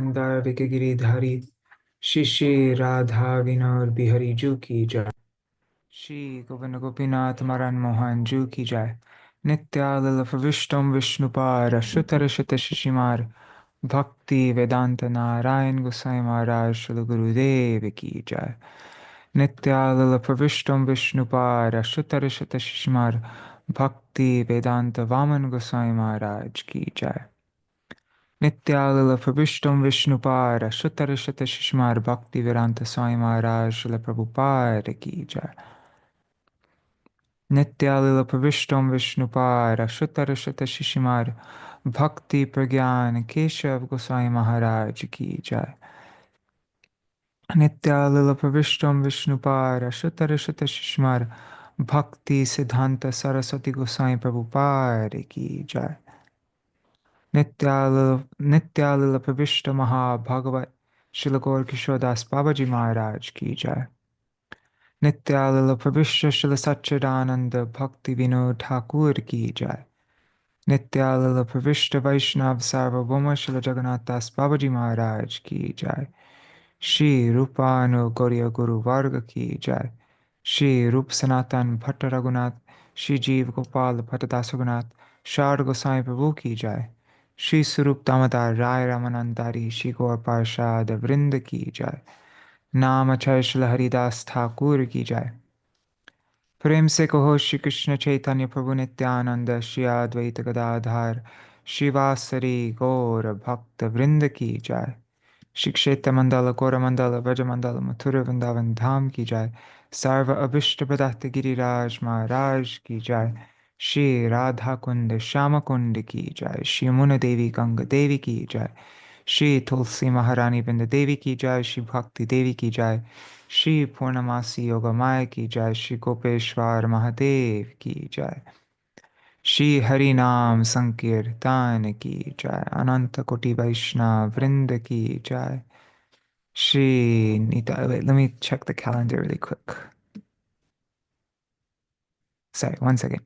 मंदार विके गिरिधारी शिशि राधा विनोद बिहारी जू की जय। श्री गोविंद गोपीनाथ मरन मोहन जू की जय। नित्यालल प्रविष्टम विष्णुपार श्रुतर शत शिशिमार भक्ति वेदांत नारायण गोसाई महाराज श्री गुरुदेव की जय। नित्यालल प्रविष्टम विष्णुपार श्रुतर शत शिशिमार भक्ति वेदांत वामन गोसाई महाराज की जय। Nitya Prabhishtam Vishnupara Shuttara Shata Shishmar Bhakti Vedanta Swami Maharaj Srila Prabhupada Ki Jai. Nitya Prabhishtam Vishnupara Shuttara Shata Shishmar Bhakti Pragyan Keshav Goswami Maharaj Ki Jai. Nitya Prabhishtam Vishnupara Shuttara Shata Shishmar Bhakti Siddhanta Saraswati Goswami Prabhupada Ki Jai. Nityalila Pravishta Maha Bhagavat Srila Gaur Kishore Das Babaji Maharaj Ki Jai. Nityalila Pravishta Srila Satchidananda Bhakti Vinod Thakur Ki Jai. Nityalila Pravishta Vaishnav Sarvabhauma Srila Jagannath Das Babaji Maharaj Ki Jai. Shri Rupanu Gauriya Guru Varga Ki Jai. Shri Rup Sanatan Bhatta Raghunath Shri Jeev Gopal Bhatta Das Raghunath Shar Gosai Prabhu Ki Jai. Shri Surup Damodar Rai Ramanandari Shri Gaur Parshad Vrinda Ki Jai. नाम अक्षय श्री हरिदास ठाकुर की जय। प्रेम से कहो श्री कृष्ण चैतन्य प्रभु नित्यानंद श्री अद्वैत गदाधार शिवासरी गौर भक्त वृंद की जय। श्री क्षेत्र मंडल गौरमंडल व्रजमंडल मथुर वृंदावन धाम की जय। सर्व अभिष्ट प्रदात गिरिराज महाराज की जय। श्री राधा कुंड श्याम कुंड की जय। श्री यमुना देवी गंगा देवी की जय। श्री तुलसी महारानी वृंद देवी की जय। श्री भक्ति देवी की जय। श्री पूर्णमासी योगमाय की जय। श्री गोपेश्वर महादेव की जय। श्री हरि नाम संकीर्तन की जय। अनंत कोटि वैष्णव वृंद की जय। Shri Nita, wait, let me check the calendar really quick. Sorry, 1 second.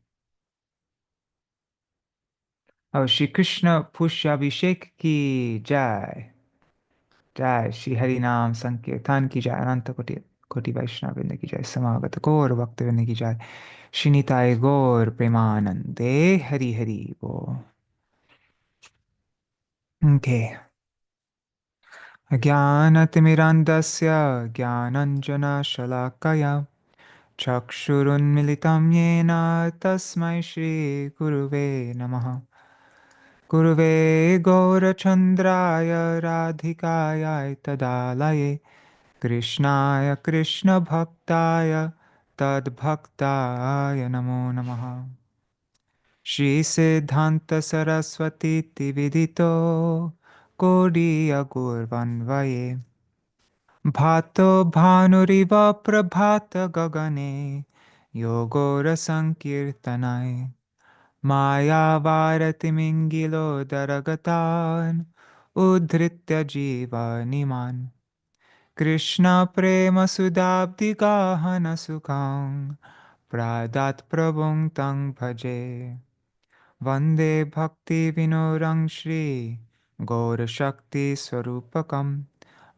Oh, Shri Krishna Pushyabhishek ki jai. Jai Shri Hari Nam Sankirtan ki jai. Ananta Koti Koti Vaishnava Vrinda ki jai. Samagata Gaur Bhakta Vrinda ki jai. Shri Nitai Gaur Premanande Hari Hari Bo. Okay. Jnanatimirandasya Jnananjana Shalakaya Chakshurunmilitam yena tasmai Shri Guruve Namaha. Guruve Gaurachandraya Radhikaya Tadalaye Krishnaya Krishna Bhaktaya Tadbhaktaya Namo Namaha. Shri Siddhanta Saraswati Tividito Gaudiya Gurvanvaye Bhato Bhanuriva Prabhata Gagane Yogora Sankirtanai Maya Varati Mingilo Daragatan Udhritya Jiva Niman Krishna Prema Sudabdi Gahana Sukham Pradat Prabhung Tang Bhaje Vande Bhakti Vinorang Shri Gaura Shakti Swarupakam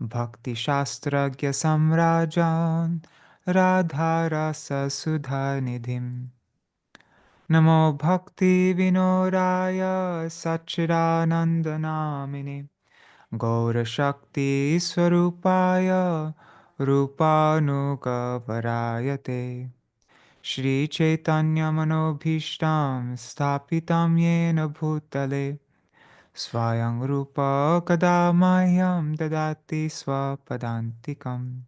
Bhakti Shastragya Samrajan Radha Rasa Sudha Nidhim Namo Bhakti Vinoraya Sachidananda Namini Gaura Shakti Swarupaya Rupanuga Varayate Shri Chaitanya Manobhishtam Sthapitam Yena Bhutale Swayam Rupa Kadamahyam Dadati Swapadantikam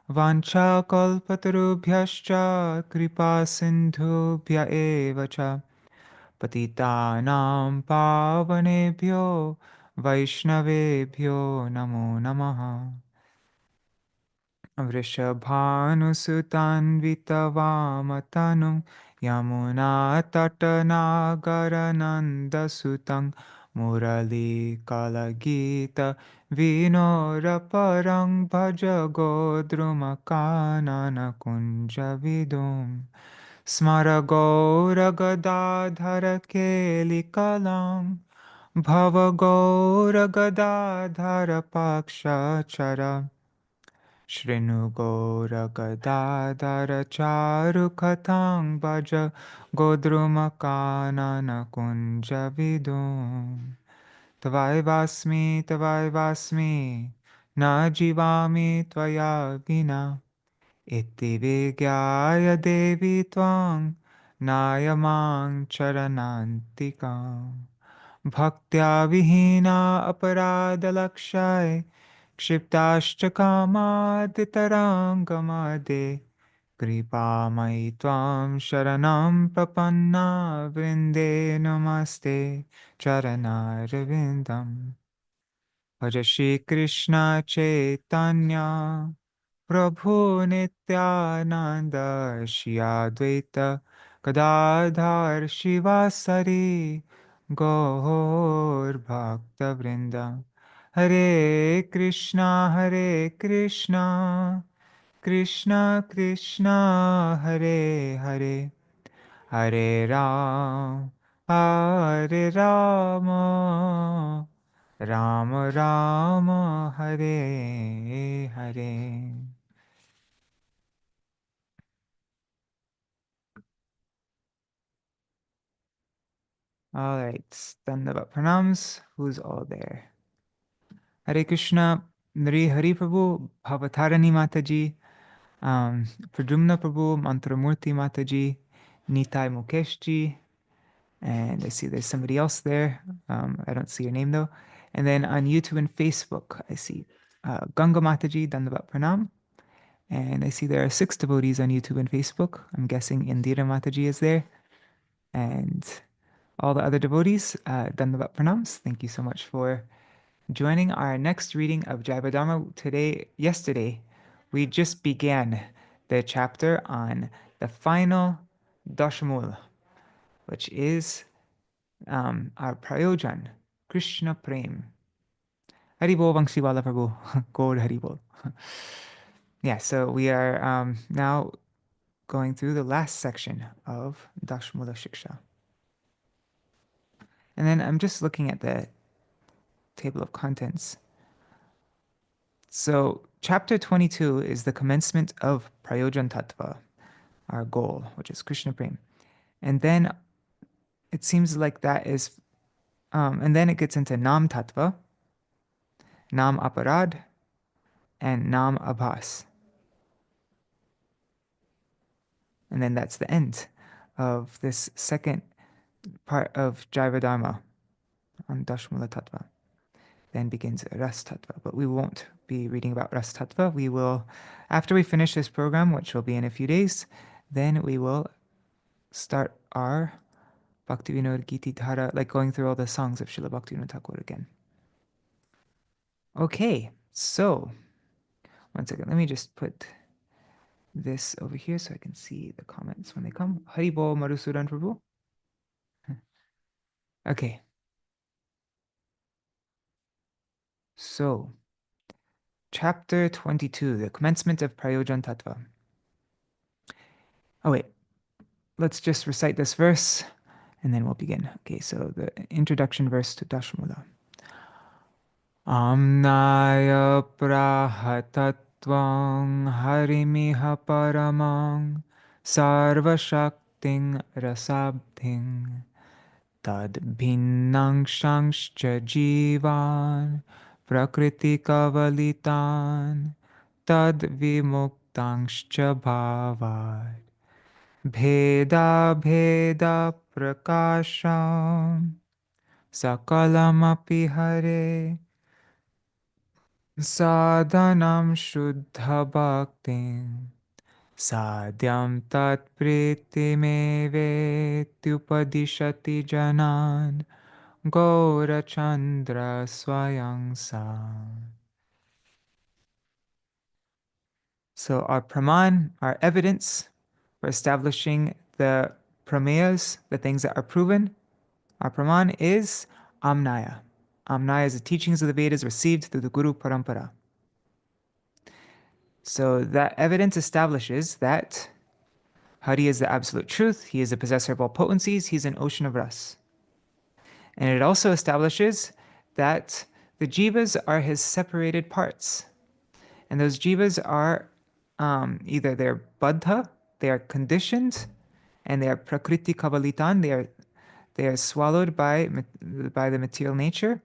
Vancha kalpatarubhyascha kripa sindhubhya eva cha patitanam pavanebhyo vaishnavebhyo namo namaha. Vrishabhanusutanvitavamatanu yamunatatanagaranandasutang murali kalagita vinoraparang bhaja godrumakanana kunjavidum smara gauragadadhara kelikalam भवगौरगदाधरपक्षचर शृणुगौरगदाधरचारुकथां भज गोद्रुमकाननकुञ्जविदुम् तवैवास्मि न जीवामि त्वया विना इति विज्ञाय देवी त्वां नायमां चरणान्तिकाम् भक्त्या विहीना अपराधलक्षाय क्षिप्ताश्च कामादितराङ्गमदे कृपामयि त्वां शरणं प्रपन्ना वृन्दे नमस्ते चरणारविन्दम् भज श्रीकृष्ण चैतन्य प्रभु नित्यानन्द श्री अद्वैत गदाधर शिवासरि गौरभक्तवृन्द हरे Krishna Krishna Krishna Hare Hare Hare Ram Ram Ram Hare Hare. All right, Dandavat Pranams. Who's all there? Hare Krishna, Nri Hari Prabhu, Bhavatarani Mataji, Pradumna Prabhu, Mantramurti Mataji, Nitai Mukeshji, and I see there's somebody else there. I don't see your name though. And then on YouTube and Facebook, I see Ganga Mataji, Dandavat Pranam. And I see there are 6 devotees on YouTube and Facebook. I'm guessing Indira Mataji is there. And all the other devotees, Dandavat Pranams. Thank you so much for joining our next reading of Jaiva-dharma. Yesterday, we just began the chapter on the final Daśa-mūla, which is our Prayojan, Krishna Prem. Haribol Vangshivalla Prabhu, Gaur Haribol. Yeah, so we are now going through the last section of Daśa-mūla-śikṣā. And then I'm just looking at the table of contents. So chapter 22 is the commencement of Prayojana-tattva, our goal, which is Krishna Prem. And then it seems like that is, and then it gets into Nam Tattva, Nam Aparad, and Nam Abhas. And then that's the end of this second part of Jaiva-dharma on Daśa-mūla-tattva. Then begins Ras-tattva, but we won't be reading about Ras-tattva. We will, after we finish this program, which will be in a few days, then we will start our Bhaktivinoda Giti Dhara, like going through all the songs of Srila Bhaktivinoda Thakur again. Okay, so, one second, let me just put this over here so I can see the comments when they come. Haribol Madhusudan Prabhu. Okay. So, chapter 22, the commencement of Prayojana-tattva. Oh wait, let's just recite this verse and then we'll begin. Okay, so the introduction verse to Daśa-mūla. Amnaya prahatattvang harimiha paramang sarvashakting rasabdhing tad bhinnangshangscha jivan prakriti kavalitan tad vimuktangscha bhavat bheda bheda prakasham sakalamapi hare sadhanam shuddha bhaktim sadhyam tat pritimevetyupadishati janan gaurachandra swayang sa. So our praman, our evidence for establishing the prameyas, the things that are proven, our praman is amnaya. Amnaya is the teachings of the Vedas received through the Guru Parampara. So that evidence establishes that Hari is the absolute truth, he is the possessor of all potencies, he is an ocean of ras. And it also establishes that the jivas are his separated parts. And those jivas are either they're baddha, they are conditioned, and they are prakriti kavalitan, they are swallowed by the material nature,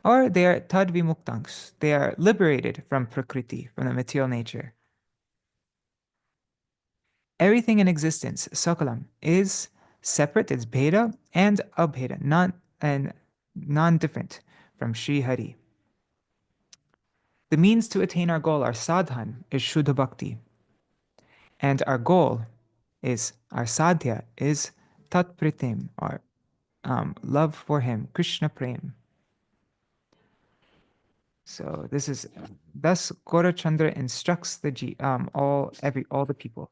or they are tad vimuktangs, they are liberated from prakriti, from the material nature. Everything in existence, sakalam, is separate, it's bheda and abheda, non-different from Sri Hari. The means to attain our goal, our sadhan, is Shuddha Bhakti. And our goal is, our sadhya is Tat Pritim, or love for him, Krishna Prem. So this is, thus Gaurachandra instructs all the people.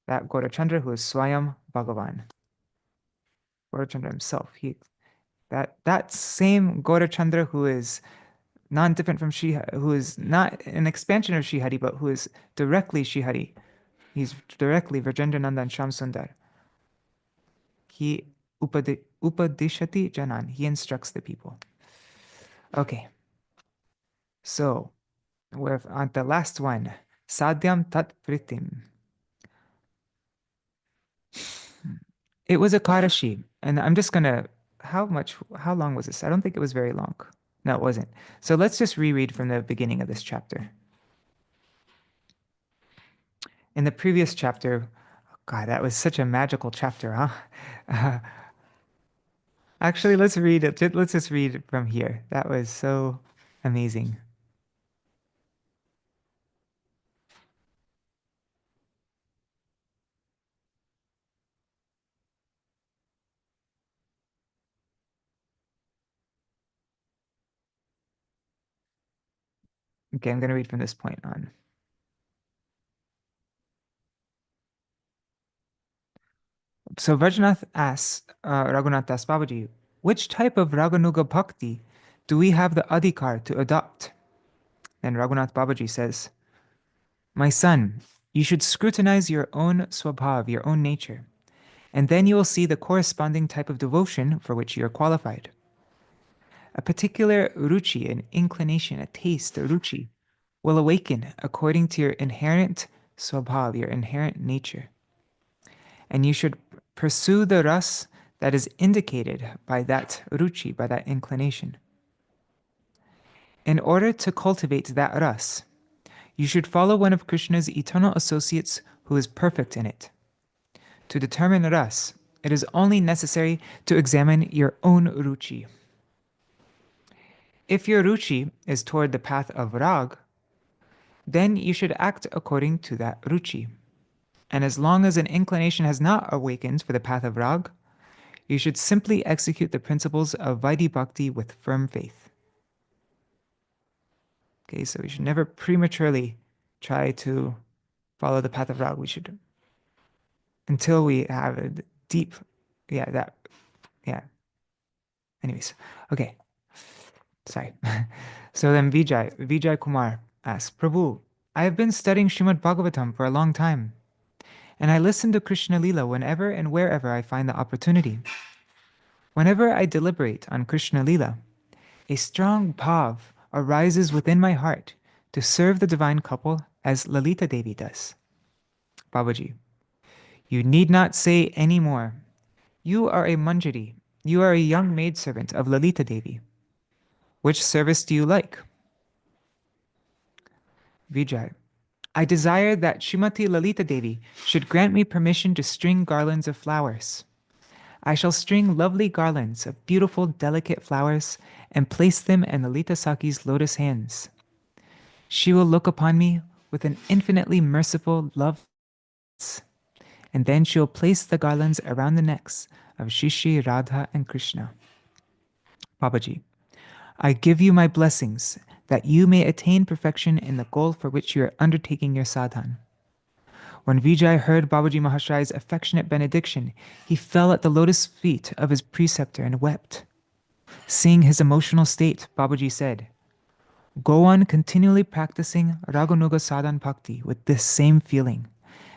That Gaurachandra who is Swayam Bhagavan. Gaurachandra himself, that same Gaurachandra who is non-different from Srihari, who is not an expansion of Srihari, but who is directly Srihari. He's directly Vrajendrananda and Shamsundar. He upadishati janan. He instructs the people. Okay. So we're on the last one. Sadhyam tat pritim. It was a Karashi, and I'm just gonna. How long was this? I don't think it was very long. No, it wasn't. So let's just reread from the beginning of this chapter. In the previous chapter, God, that was such a magical chapter, huh? Actually, let's read it. Let's just read it from here. That was so amazing. Okay, I'm going to read from this point on. So Vajnath asks Raghunath Das Babaji, which type of Raganuga Bhakti do we have the adhikar to adopt? Then Raghunath Babaji says, my son, you should scrutinize your own swabhav, your own nature, and then you will see the corresponding type of devotion for which you are qualified. A particular ruchi, an inclination, a taste, a ruchi, will awaken according to your inherent swabhav, your inherent nature. And you should pursue the ras that is indicated by that ruchi, by that inclination. In order to cultivate that ras, you should follow one of Krishna's eternal associates who is perfect in it. To determine ras, it is only necessary to examine your own ruchi. If your ruchi is toward the path of rag, then you should act according to that ruchi. And as long as an inclination has not awakened for the path of rag, you should simply execute the principles of Vaidhi Bhakti with firm faith. Okay, so we should never prematurely try to follow the path of rag. We should, until we have a deep, Anyways, okay. Sorry. So then Vijay Kumar asks, Prabhu, I have been studying Srimad Bhagavatam for a long time, and I listen to Krishna Lila whenever and wherever I find the opportunity. Whenever I deliberate on Krishna Lila, a strong bhav arises within my heart to serve the divine couple as Lalita Devi does. Babaji, you need not say any more. You are a manjari. You are a young maidservant of Lalita Devi. Which service do you like? Vijay, I desire that Srimati Lalita Devi should grant me permission to string garlands of flowers. I shall string lovely garlands of beautiful, delicate flowers and place them in Lalita Saki's lotus hands. She will look upon me with an infinitely merciful love, and then she will place the garlands around the necks of Shishi, Radha, and Krishna. Babaji, I give you my blessings that you may attain perfection in the goal for which you are undertaking your sadhan. When Vijay heard Babaji Mahasay's affectionate benediction, he fell at the lotus feet of his preceptor and wept. Seeing his emotional state, Babaji said, go on continually practicing Raganuga Sadhan Bhakti with this same feeling,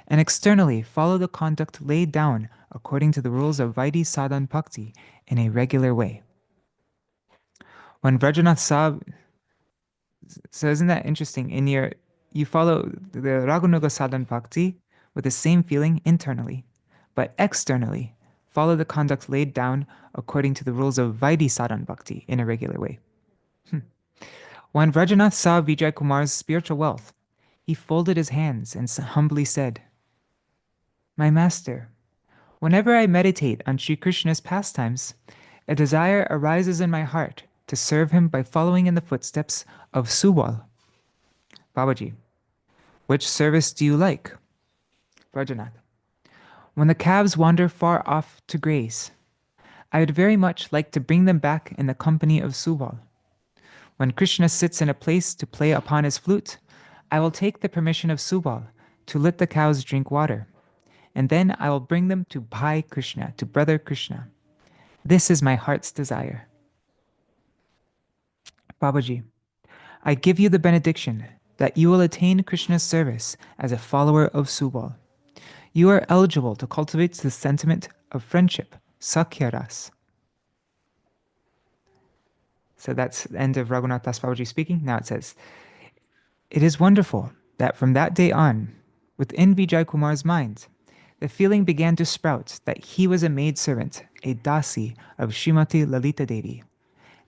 and externally follow the conduct laid down according to the rules of Vaidhi Sadhan Bhakti in a regular way. When Vrajanath saw, so isn't that interesting? You follow the Raganuga Sadhan Bhakti with the same feeling internally, but externally, follow the conduct laid down according to the rules of Vaidhi Sadhan Bhakti in a regular way. When Vrajanath saw Vijay Kumar's spiritual wealth, he folded his hands and humbly said, "My master, whenever I meditate on Sri Krishna's pastimes, a desire arises in my heart to serve him by following in the footsteps of Subal." Babaji, which service do you like? Vrajanath, when the calves wander far off to graze, I would very much like to bring them back in the company of Subal. When Krishna sits in a place to play upon his flute, I will take the permission of Subal to let the cows drink water, and then I will bring them to Bhai Krishna, to Brother Krishna. This is my heart's desire. Babaji, I give you the benediction that you will attain Krishna's service as a follower of Subal. You are eligible to cultivate the sentiment of friendship, Sakhya Ras. So that's the end of Raghunath Das Babaji speaking. Now it says, it is wonderful that from that day on, within Vijay Kumar's mind, the feeling began to sprout that he was a maidservant, a dasi of Srimati Lalita Devi,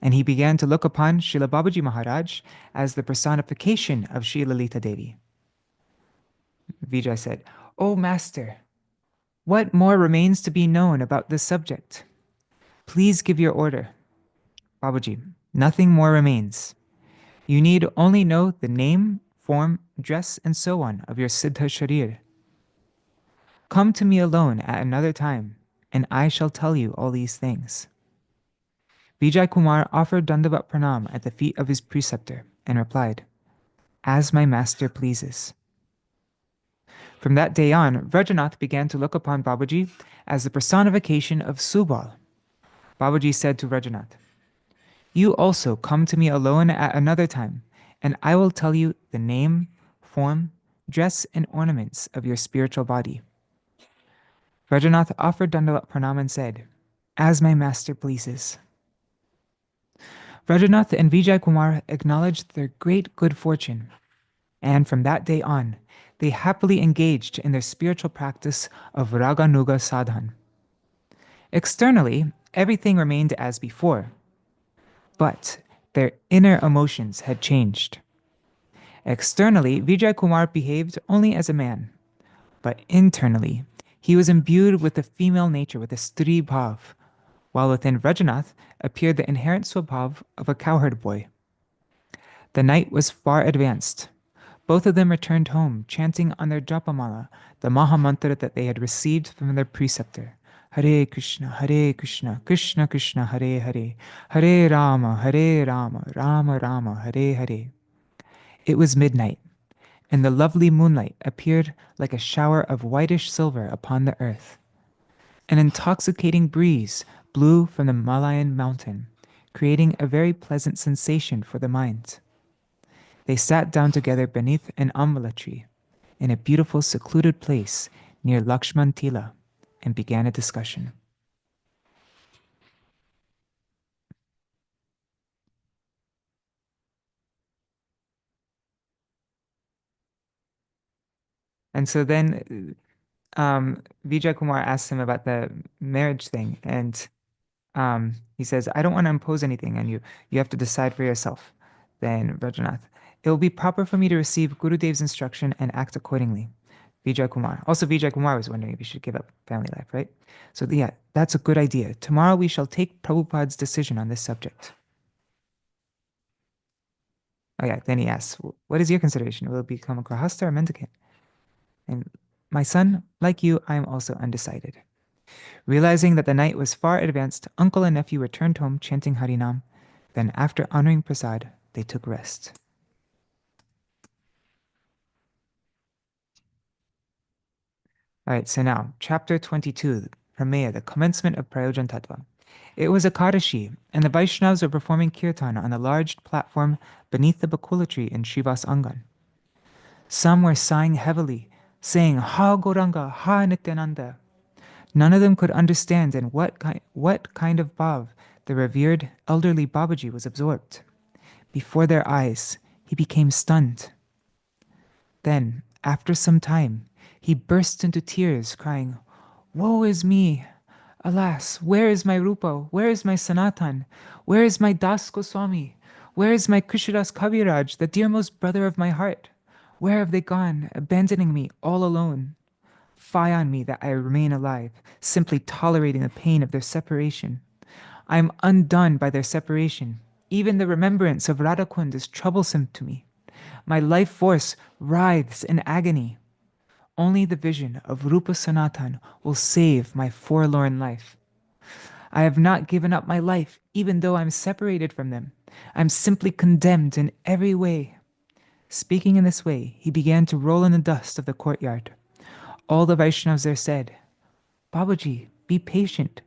and he began to look upon Srila Babaji Maharaj as the personification of Sri Lalita Devi. Vijay said, "Oh Master, what more remains to be known about this subject? Please give your order." Babaji, nothing more remains. You need only know the name, form, dress, and so on of your Siddha Sharir. Come to me alone at another time, and I shall tell you all these things. Vijay Kumar offered Dandavat Pranam at the feet of his preceptor and replied, "As my master pleases." From that day on, Vrajanath began to look upon Babaji as the personification of Subal. Babaji said to Vrajanath, "You also come to me alone at another time, and I will tell you the name, form, dress, and ornaments of your spiritual body." Vrajanath offered Dandavat Pranam and said, "As my master pleases." Vrajanath and Vijay Kumar acknowledged their great good fortune, and from that day on, they happily engaged in their spiritual practice of Raganuga Sadhan. Externally, everything remained as before, but their inner emotions had changed. Externally, Vijay Kumar behaved only as a man, but internally, he was imbued with the female nature, with the Stri Bhav, while within Vrajanath appeared the inherent Swabhav of a cowherd boy. The night was far advanced. Both of them returned home, chanting on their Japamala the Maha Mantra that they had received from their preceptor. Hare Krishna, Krishna Krishna, Hare Hare, Hare Rama, Rama Rama, Hare Hare. It was midnight, and the lovely moonlight appeared like a shower of whitish silver upon the earth. An intoxicating breeze blew from the Malayan mountain, creating a very pleasant sensation for the mind. They sat down together beneath an amla tree in a beautiful secluded place near Lakshman Tila and began a discussion. And so then Vijay Kumar asks him about the marriage thing, and he says, "I don't want to impose anything on you. You have to decide for yourself." Then Rajanath, "It will be proper for me to receive Gurudev's instruction and act accordingly." Vijay Kumar. Also, Vijay Kumar was wondering if he should give up family life, right? So yeah, that's a good idea. Tomorrow we shall take Prabhupada's decision on this subject. Oh yeah, then he asks, "What is your consideration? Will it become a grahasta or mendicant?" And my son, like you, I am also undecided. Realizing that the night was far advanced, uncle and nephew returned home chanting Harinam. Then, after honoring Prasad, they took rest. All right, so now, chapter 22, Prameya, the commencement of Prayojana-tattva. It was Akadashi, and the Vaishnavas were performing kirtan on a large platform beneath the bakula tree in Srivas Angan. Some were sighing heavily, saying, "Ha Gauranga, Ha Nityananda." None of them could understand in what kind of bhav the revered elderly Babaji was absorbed. Before their eyes, he became stunned. Then, after some time, he burst into tears, crying, "Woe is me! Alas, where is my Rupa? Where is my Sanatan? Where is my Das Goswami? Where is my Krishnadas Kaviraj, the dearmost brother of my heart? Where have they gone, abandoning me all alone? Fie on me that I remain alive, simply tolerating the pain of their separation. I am undone by their separation. Even the remembrance of Radhakund is troublesome to me. My life force writhes in agony. Only the vision of Rupa Sanatan will save my forlorn life. I have not given up my life, even though I'm separated from them. I'm simply condemned in every way." Speaking in this way, he began to roll in the dust of the courtyard. All the Vaishnavas there said, "Babaji, be patient.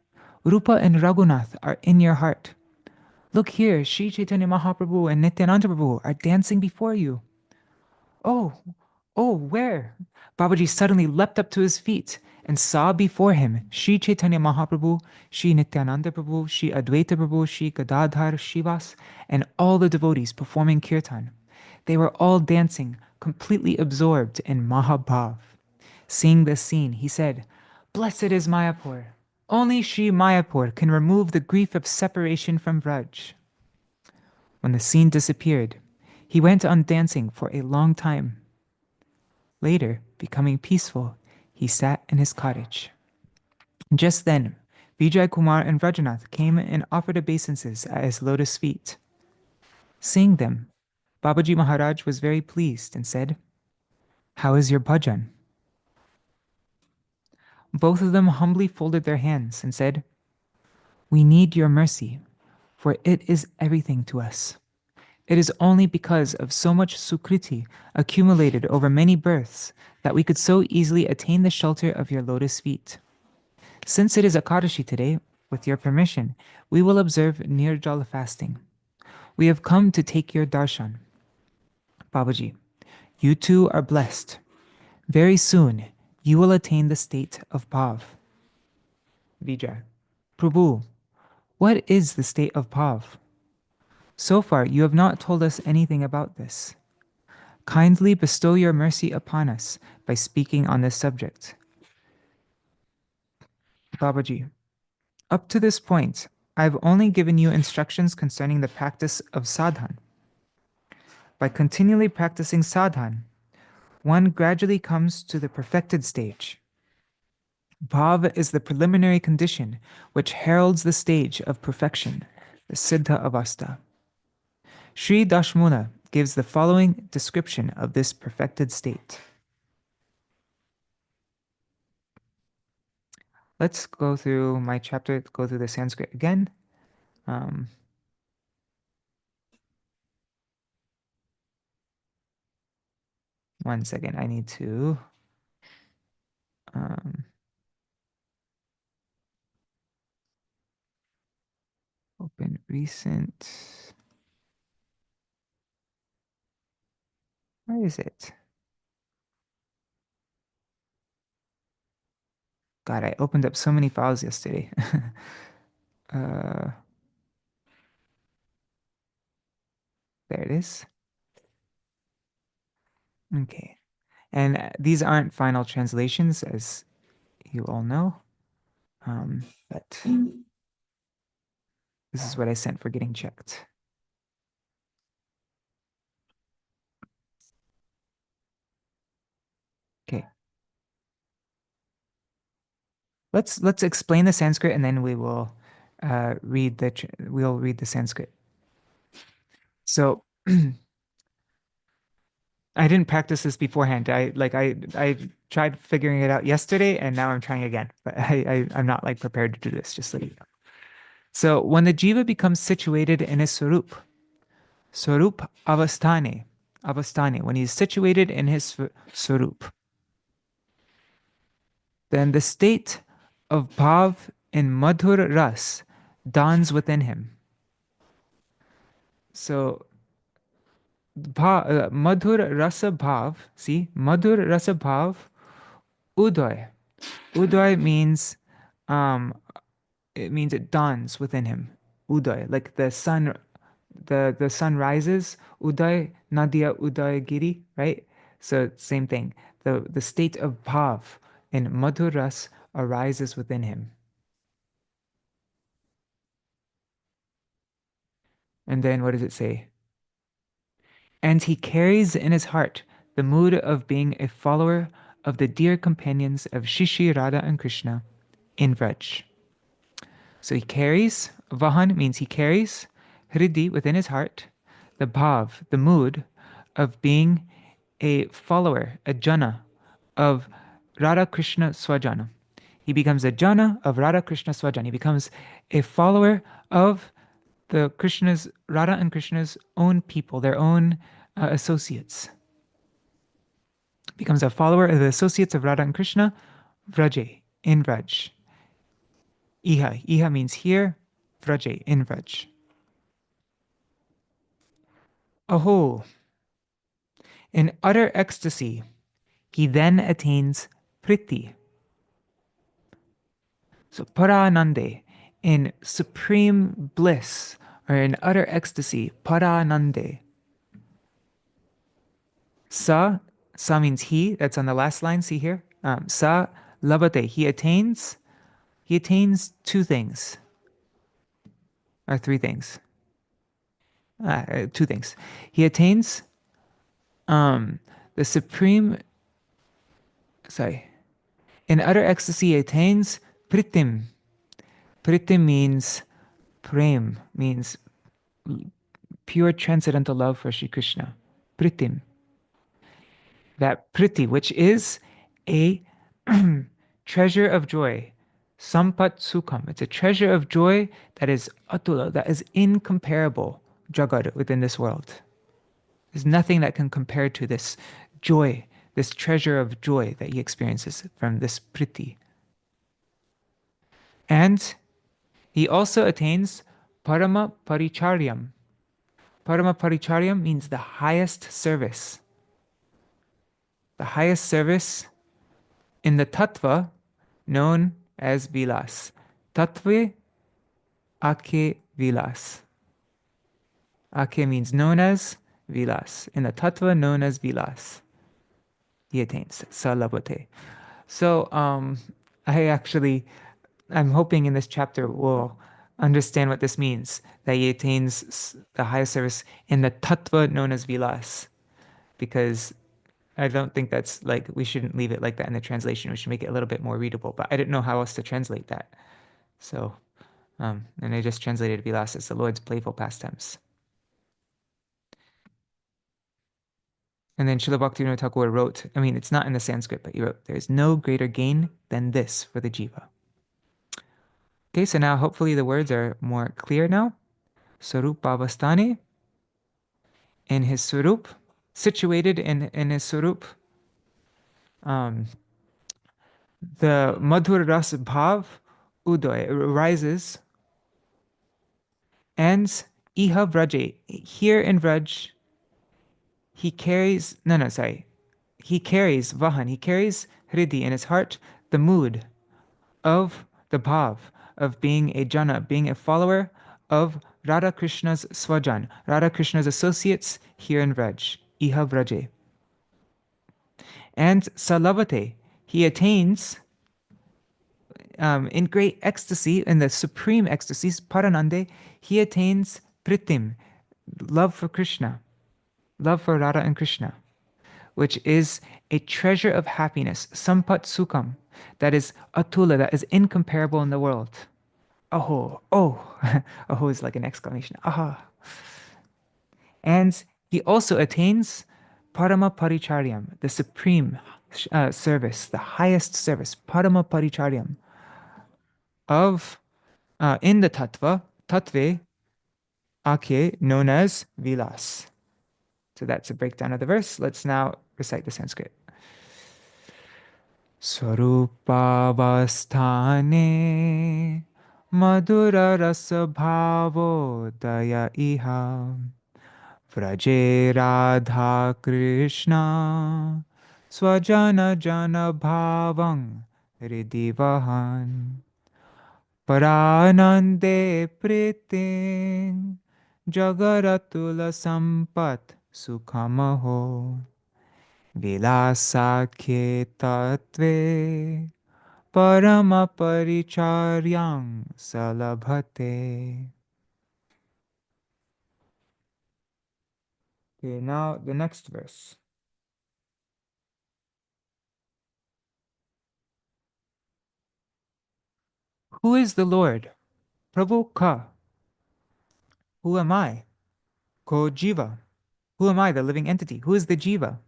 Rupa and Raghunath are in your heart. Look here, Sri Chaitanya Mahaprabhu and Nityananda Prabhu are dancing before you." "Oh, oh, where?" Babaji suddenly leapt up to his feet and saw before him Sri Chaitanya Mahaprabhu, Sri Nityananda Prabhu, Sri Advaita Prabhu, Sri Gadadhar Shivas, and all the devotees performing kirtan. They were all dancing, completely absorbed in Mahabhav. Seeing this scene, he said, "Blessed is Mayapur. Only Sri Mayapur can remove the grief of separation from Vraj." When the scene disappeared, he went on dancing for a long time. Later, becoming peaceful, he sat in his cottage. Just then, Vijay Kumar and Rajanath came and offered obeisances at his lotus feet. Seeing them, Babaji Maharaj was very pleased and said, "How is your bhajan?" Both of them humbly folded their hands and said, "We need your mercy, for it is everything to us. It is only because of so much sukriti accumulated over many births that we could so easily attain the shelter of your lotus feet. Since it is Akadashi today, with your permission, we will observe Nirjala fasting. We have come to take your darshan. Babaji, you too are blessed. Very soon, you will attain the state of Bhav." Vijay, "Prabhu, what is the state of Bhav? So far, you have not told us anything about this. Kindly bestow your mercy upon us by speaking on this subject." Babaji, up to this point, I've only given you instructions concerning the practice of sadhan. By continually practicing sadhan, one gradually comes to the perfected stage. Bhav is the preliminary condition which heralds the stage of perfection, the Siddha Avastha. Sri Daśa-mūla gives the following description of this perfected state. Let's go through my chapter, go through the Sanskrit again. One second, I need to open recent. Where is it? God, I opened up so many files yesterday. There it is. Okay. And these aren't final translations, as you all know. But this is what I sent for getting checked. Okay. Let's explain the Sanskrit, and then we will read the Sanskrit. So I didn't practice this beforehand. I tried figuring it out yesterday, and now I'm trying again. But I'm not like prepared to do this. Just so you know. So when the jiva becomes situated in his swarup avasthane, when he's situated in his swarup, then the state of bhav in madhur ras dawns within him. So madhur rasa bhav, see, madhur rasa bhav, udoy. Udoy means Um, it means it dawns within him. Uday, like the sun, the sun rises. Uday, Nadia Uday Giri, right? So same thing. The state of bhav in madhur ras arises within him. And then what does it say? And he carries in his heart the mood of being a follower of the dear companions of Shishi, Radha, and Krishna in Vraj. So he carries, Vahan means he carries, Hridi within his heart, the bhav, the mood of being a follower, a jana of Radha Krishna Swajana. He becomes a jana of Radha Krishna Swajana. He becomes a follower of the Krishna's, Radha and Krishna's own people, their own associates. Becomes a follower of the associates of Radha and Krishna, Vraje, in Vraj. Iha means here, Vraje, in Vraj. Aho, in utter ecstasy, he then attains Priti. So Paranande, in supreme bliss, or in utter ecstasy, Paranande. Sa, sa means he, that's on the last line, see here? Sa labate, he attains two things, or three things. Two things. He attains um, the supreme, sorry, in utter ecstasy, he attains Pritim. Pritim means prem, means pure transcendental love for Sri Krishna. Pritim. That priti, which is a treasure of joy. Sampat sukham. It's a treasure of joy that is atula, that is incomparable, jagad, within this world. There's nothing that can compare to this joy, this treasure of joy that he experiences from this priti. And he also attains parama paricharyam. Parama paricharyam means the highest service. The highest service in the tattva known as vilas. Tattve ake vilas. Ake means known as, vilas. In the tattva known as vilas. He attains salabate. So I'm hoping in this chapter we'll understand what this means, that he attains the highest service in the tattva known as vilas. Because I don't think that's like, we shouldn't leave it like that in the translation. We should make it a little bit more readable, but I didn't know how else to translate that. So, and I just translated vilas as the Lord's playful pastimes. And then Srila Bhaktivinoda Thakur wrote, I mean, it's not in the Sanskrit, but he wrote, there is no greater gain than this for the jiva. Okay, so now hopefully the words are more clear now. Sarupavastane, in his surup, situated in his surup, the madhur ras bhav udoy arises, and iha vraje, here in Vraj, he carries, he carries vahan, he carries hridi in his heart, the mood of the bhav, of being a jana, being a follower of Radha Krishna's swajan, Radha Krishna's associates here in Vraj, iha vraje. And salavate, he attains in great ecstasy, in the supreme ecstasy, paranande, he attains pritim, love for Krishna, love for Radha and Krishna, which is a treasure of happiness, sampat sukham, that is atula, that is incomparable in the world. Aho, oh, aho is like an exclamation, aha. And he also attains parama paricharyam, the supreme service, the highest service, parama paricharyam, of in the tattva, tattve ake, known as vilas. So that's a breakdown of the verse. Let's now recite the Sanskrit. Swarupavasthane madhura rasa bhavo daya iha vraje radha krishna swajana jana bhavang ridivahan Paranande priting Jagaratula sampat sukhamaho Vilasakhe tatve Parama paricharyang salabhate. Okay, now the next verse. Who is the Lord? Prabhu Ka. Who am I? Ko Jiva. Who am I, the living entity? Who is the Jiva?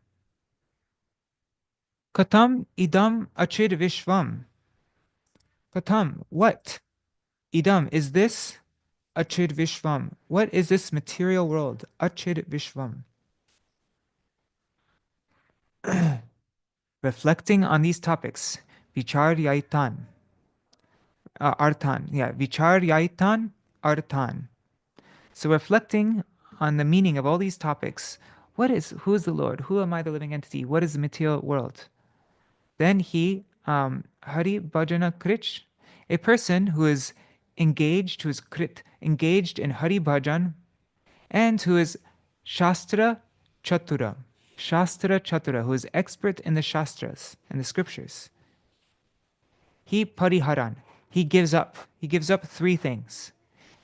Katam idam achid vishvam. Katam, what? Idam, is this? Achid vishvam. What is this material world? Achid vishvam. Reflecting on these topics, vicharyaitan. Arthan, yeah, vicharyaitan arthan. So reflecting on the meaning of all these topics, who is the Lord? Who am I, the living entity? What is the material world? Then he, Hari Bhajana Krich, a person who is engaged, who is krit, engaged in Hari Bhajan, and who is Shastra Chatura, Shastra Chatura, who is expert in the Shastras and the scriptures. He pariharan, he gives up three things.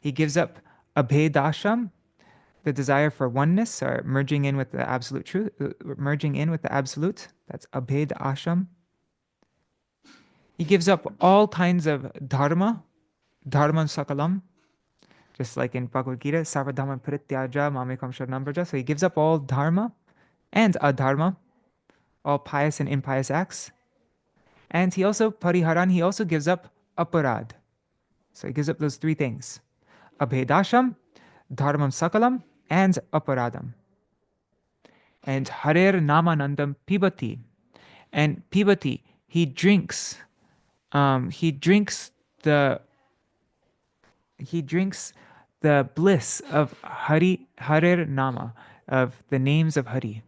He gives up abhedasham, the desire for oneness or merging in with the absolute truth, merging in with the absolute. That's abhed asham. He gives up all kinds of dharma, dharman sakalam, just like in Bhagavad Gita, sarvadhamma parityaja mamekam sharanam vraja. So he gives up all dharma and adharma, all pious and impious acts. And he also, pariharan, he also gives up aparad. So he gives up those three things. Abhedasham, dharmam sakalam, and aparadam. And harer namanandam pibati. And pibati, he drinks the he drinks the bliss of Harir Nama, of the names of Hari.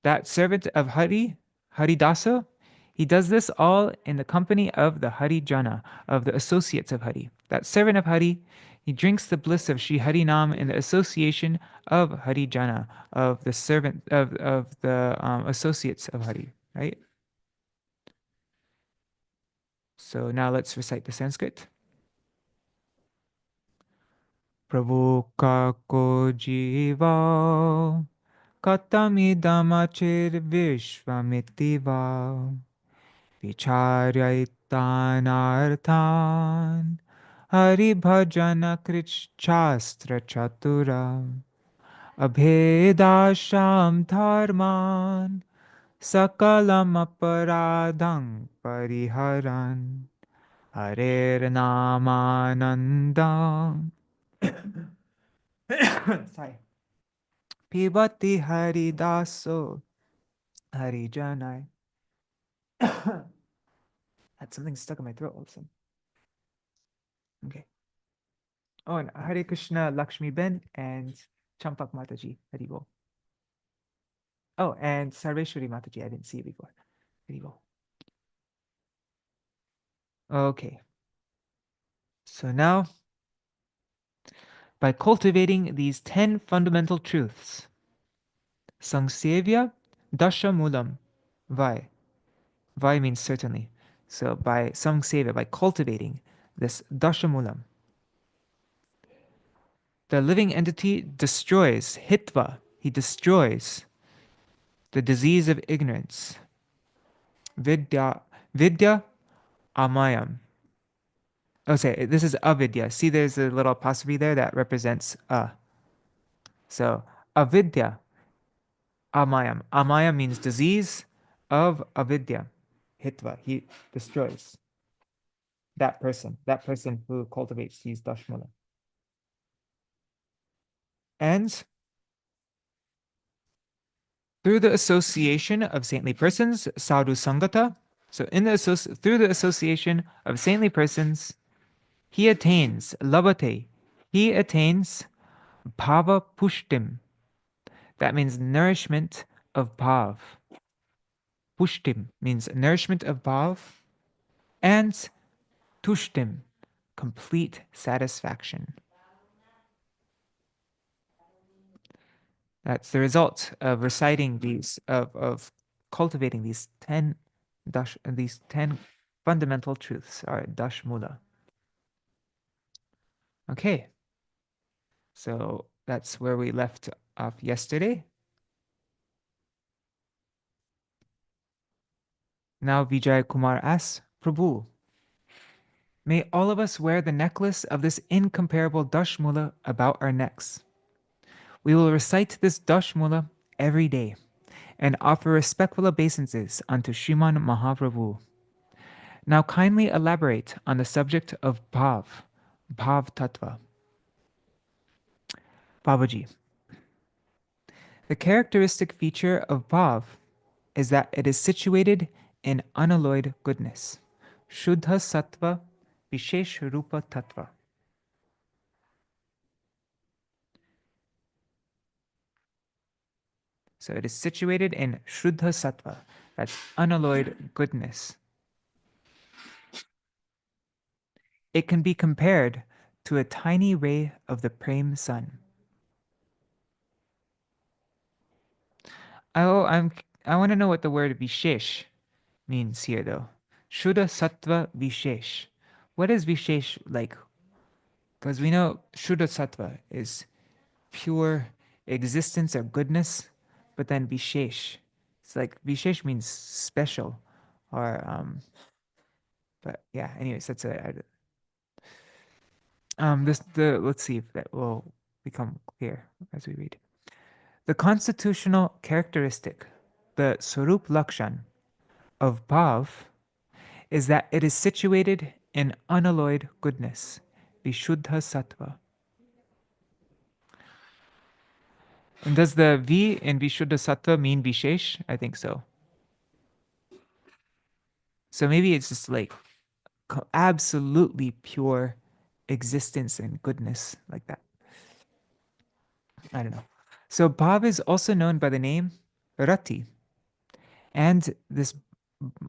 That servant of Hari, Haridasa, he does this all in the company of the Harijana, of the associates of Hari. That servant of Hari, he drinks the bliss of Shri Harinam in the association of Harijana, of the servant of the associates of Hari, right? So now let's recite the Sanskrit. Prabhu kako jiva katamidamachir vishvamitiva vicharyatanarthan hari bhajana krichastra chatura abhedasham dharman sakalam aparadang pariharan harer namanandam. Sorry. Pibati Haridaso Harijanai. Had something stuck in my throat all of a sudden. Okay. Oh, and Hare Krishna Lakshmi Ben and Champak Mataji. Haribol. Oh, and Sarveshwari Mataji. I didn't see it before. Haribol. Okay. So now, by cultivating these 10 fundamental truths, Sangsevya Daśa-mūla-śikṣā Vai. Vai means certainly. So by Sangsevya, by cultivating this Daśa-mūla-śikṣā, the living entity destroys, hitva, he destroys the disease of ignorance. Vidya amayam. Oh, say, this is avidya. See, there's a little apostrophe there that represents a. So, avidya amayam. Amayam means disease of avidya. Hitva, he destroys that person who cultivates these dashmula. And through the association of saintly persons, sadhu sangata, so through the association of saintly persons, he attains labate. He attains bhava pushtim. That means nourishment of bhav. Pushtim means nourishment of bhav. and tushtim, complete satisfaction. That's the result of reciting these, of cultivating these 10 fundamental truths, or Daśa-mūla. Okay, so that's where we left off yesterday. Now Vijay Kumar asks, Prabhu, may all of us wear the necklace of this incomparable Daśa-mūla about our necks. We will recite this Daśa-mūla every day and offer respectful obeisances unto Sriman Mahaprabhu. Now kindly elaborate on the subject of Bhav-tattva. Babaji, the characteristic feature of Bhav is that it is situated in unalloyed goodness. Shuddha sattva, vishesh rupa tattva. So it is situated in Shuddha sattva, that's unalloyed goodness. It can be compared to a tiny ray of the Prem sun. I want to know what the word vishesh means here, though. Shuddha sattva vishesh. What is vishesh like? Because we know Shuddha sattva is pure existence or goodness, but then vishesh, it's like vishesh means special, or but yeah. Anyways, that's let's see if that will become clear as we read. The constitutional characteristic, the Swarup Lakshan of Bhav, is that it is situated in unalloyed goodness, Vishuddha Sattva. And does the V in Vishuddha Sattva mean Vishesh? I think so. So maybe it's just like absolutely pure existence and goodness, like that. I don't know. So Bhav is also known by the name Rati. And this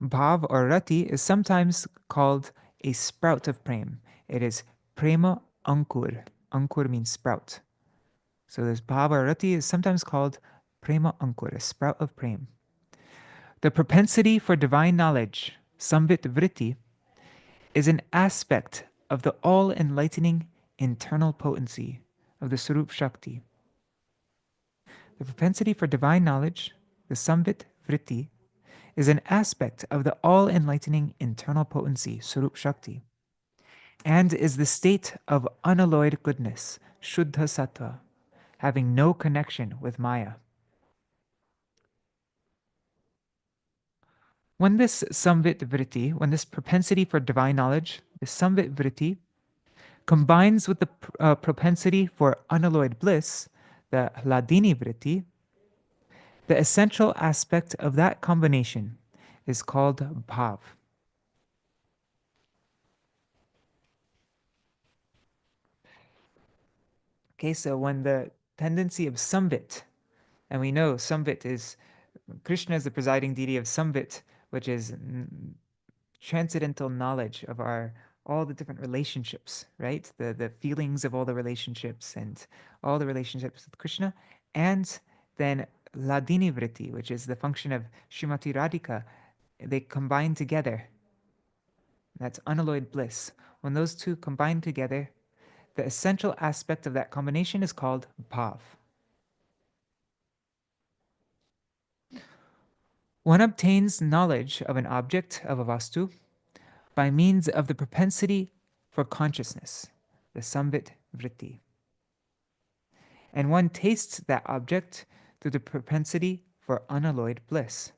Bhav or Rati is sometimes called a sprout of Prem. It is Prema Ankur. Ankur means sprout. So this Bhav or Rati is sometimes called Prema Ankur, a sprout of Prem. The propensity for divine knowledge, Samvit Vritti, is an aspect of the all-enlightening internal potency of the Swarup Shakti. The propensity for divine knowledge, the Samvit Vritti, is an aspect of the all-enlightening internal potency, Swarup Shakti, and is the state of unalloyed goodness, Shuddha Sattva, having no connection with Maya. When this Samvit Vritti, when this propensity for divine knowledge, the Samvit Vritti, combines with the propensity for unalloyed bliss, the Hladini Vritti, the essential aspect of that combination is called Bhav. Okay, so when the tendency of Samvit, and we know Samvit is, Krishna is the presiding deity of Samvit, which is transcendental knowledge of all the different relationships, right? The feelings of all the relationships and all the relationships with Krishna. And then Ladini Vritti, which is the function of Srimati Radhika, they combine together. That's unalloyed bliss. When those two combine together, the essential aspect of that combination is called Bhav. One obtains knowledge of an object, of a vastu, by means of the propensity for consciousness, the Samvit Vritti. And one tastes that object through the propensity for unalloyed bliss,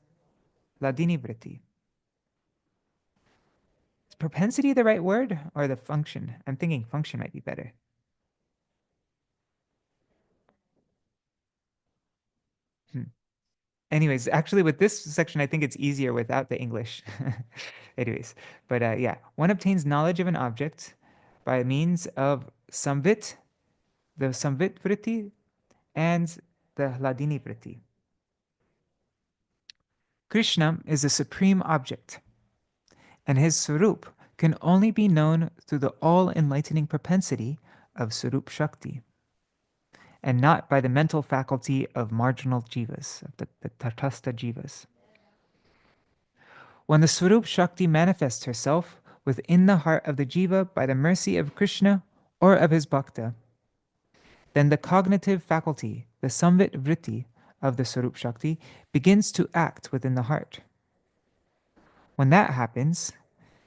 Ladini Vritti. Is propensity the right word, or the function? I'm thinking function might be better. Anyways, actually with this section, I think it's easier without the English. Anyways, but yeah, one obtains knowledge of an object by means of Samvit, the Samvit Vritti, and the Hladini Vritti. Krishna is the supreme object, And his Swarup can only be known through the all-enlightening propensity of Swarup Shakti, and not by the mental faculty of marginal jivas, of the Tatastha jivas. When the Swarup Shakti manifests herself within the heart of the jiva by the mercy of Krishna or of his bhakta, then the cognitive faculty, the samvit vritti of the Swarup Shakti, begins to act within the heart. When that happens,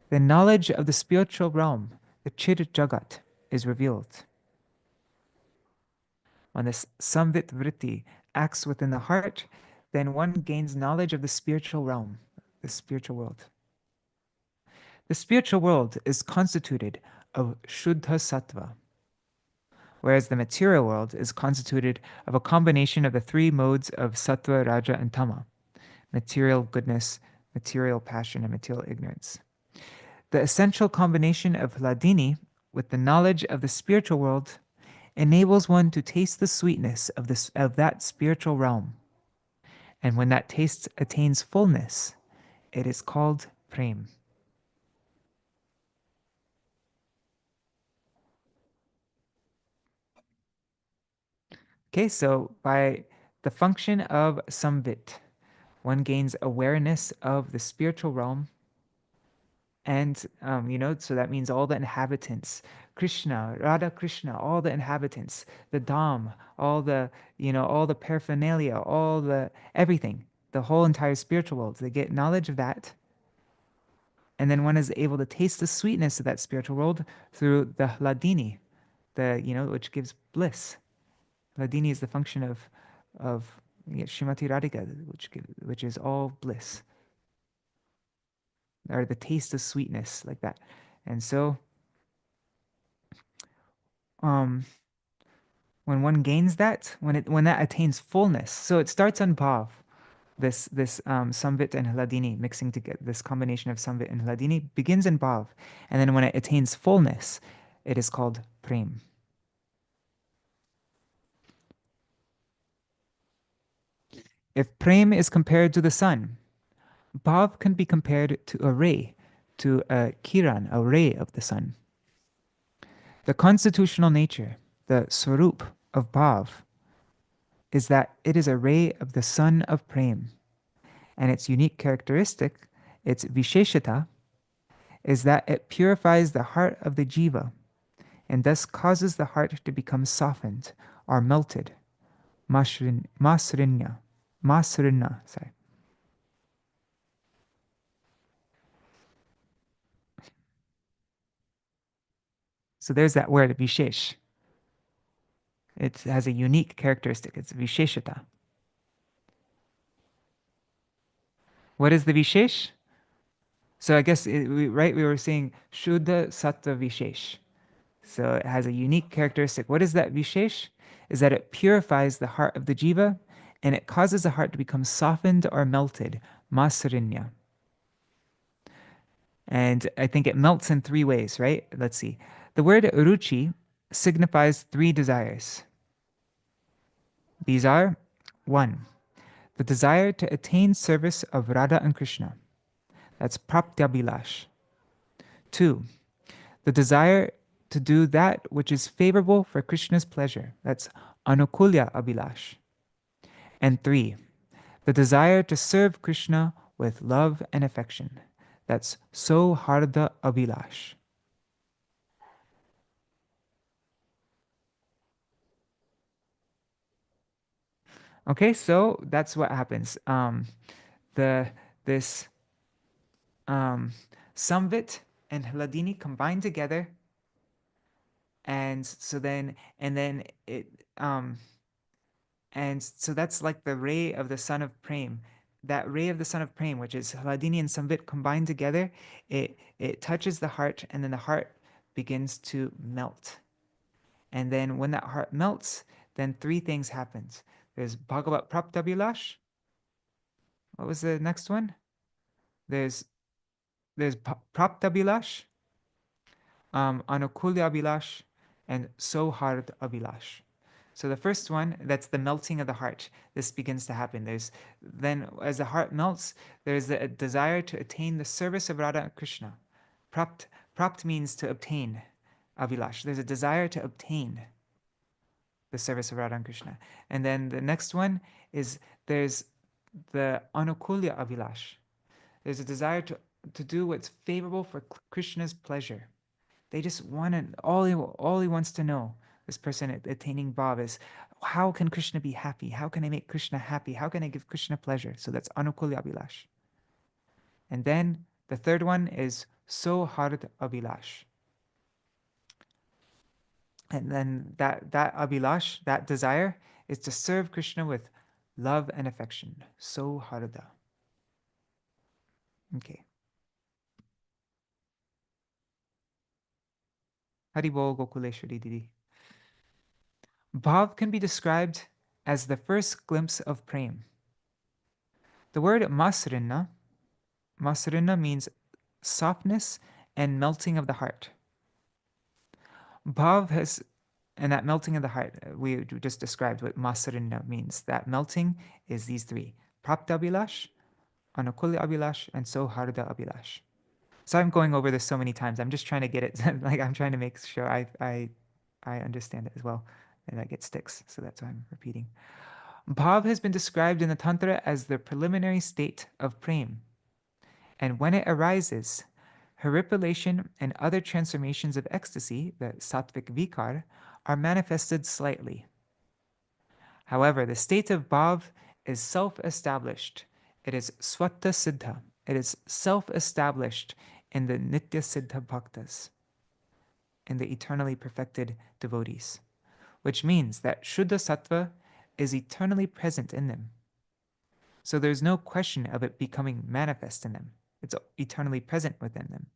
the knowledge of the spiritual realm, the Chir Jagat, is revealed. When this samvit vritti acts within the heart, then one gains knowledge of the spiritual realm, the spiritual world. The spiritual world is constituted of Shuddha Sattva, whereas the material world is constituted of a combination of the three modes of Sattva, Raja, and Tama: material goodness, material passion, and material ignorance. The essential combination of Hladini with the knowledge of the spiritual world enables one to taste the sweetness of that spiritual realm. And when that taste attains fullness, it is called prem. Okay, so by the function of samvit, one gains awareness of the spiritual realm. And, so that means all the inhabitants, Krishna, Radha Krishna, all the inhabitants, the Dham, all the paraphernalia, everything, the whole entire spiritual world. They get knowledge of that. And then one is able to taste the sweetness of that spiritual world through the Hladini, which gives bliss. Hladini is the function of Srimati Radhika, which is all bliss, or the taste of sweetness, like that. And so, when one gains that, when that attains fullness, so it starts on bhav, this samvit and hladini mixing together, this combination of samvit and hladini begins in bhav, and then when it attains fullness, it is called prem. If prem is compared to the sun, bhav can be compared to a ray, to a kiran, a ray of the sun. The constitutional nature, the swarup of bhav, is that it is a ray of the sun of prem. And its unique characteristic, its visheshata, is that it purifies the heart of the jiva and thus causes the heart to become softened or melted. Masrinna. Sorry. So there's that word, vishesh. It has a unique characteristic. It's visheshata. What is the vishesh? So I guess, we were saying Shuddha Sattva Vishesh. So it has a unique characteristic. What is that Vishesh? Is that it purifies the heart of the jiva and it causes the heart to become softened or melted. Masarinya. And I think it melts in three ways, right? Let's see. The word ruchi signifies three desires. These are: 1, the desire to attain service of Radha and Krishna. That's praptyabhilash. 2, the desire to do that which is favorable for Krishna's pleasure. That's anukulya abhilash. And 3, the desire to serve Krishna with love and affection. That's soharda abhilash. Okay, so that's what happens. This samvit and hladini combine together, and so then it and so that's like the ray of the son of prem. That ray of the son of prem, which is hladini and samvit combined together, it touches the heart, and then the heart begins to melt. And then when that heart melts, then three things happens. There's Bhagavat Praptabhilash. What was the next one? There's Praptabhilash, Anukulya Abhilash, and Sohard Abhilash. So the first one, that's the melting of the heart. This begins to happen. Then, as the heart melts, there's a desire to attain the service of Radha and Krishna. Prapt, prapt means to obtain, Abhilash. There's a desire to obtain the service of Radha and Krishna. And then the next one is there's the Anukulya Abhilash. There's a desire to do what's favorable for Krishna's pleasure. They just want to, all he wants to know, this person attaining bhav, is how can Krishna be happy? How can I make Krishna happy? How can I give Krishna pleasure? So that's Anukulya Abhilash. And then the third one is Sohard Abhilash. And then that Abhilash, that desire, is to serve Krishna with love and affection. Soharda. Okay. Haribol Gokuleshwari Didi. Bhav can be described as the first glimpse of prem. The word masrina means softness and melting of the heart. Bhav has, and that melting of the heart, we just described what masrina means. That melting is these three: prapta abhilash, anukulya abhilash, and soharda abhilash. So I'm going over this so many times. I'm just trying to get it, like I'm trying to make sure I understand it as well, and that it sticks. So that's why I'm repeating. Bhav has been described in the Tantra as the preliminary state of prem. And when it arises, horripilation and other transformations of ecstasy, the sattvic vikar, are manifested slightly. However, the state of bhav is self-established. It is swata siddha. It is self-established in the nitya siddha bhaktas, in the eternally perfected devotees, which means that shuddha sattva is eternally present in them. So there's no question of it becoming manifest in them. It's eternally present within them.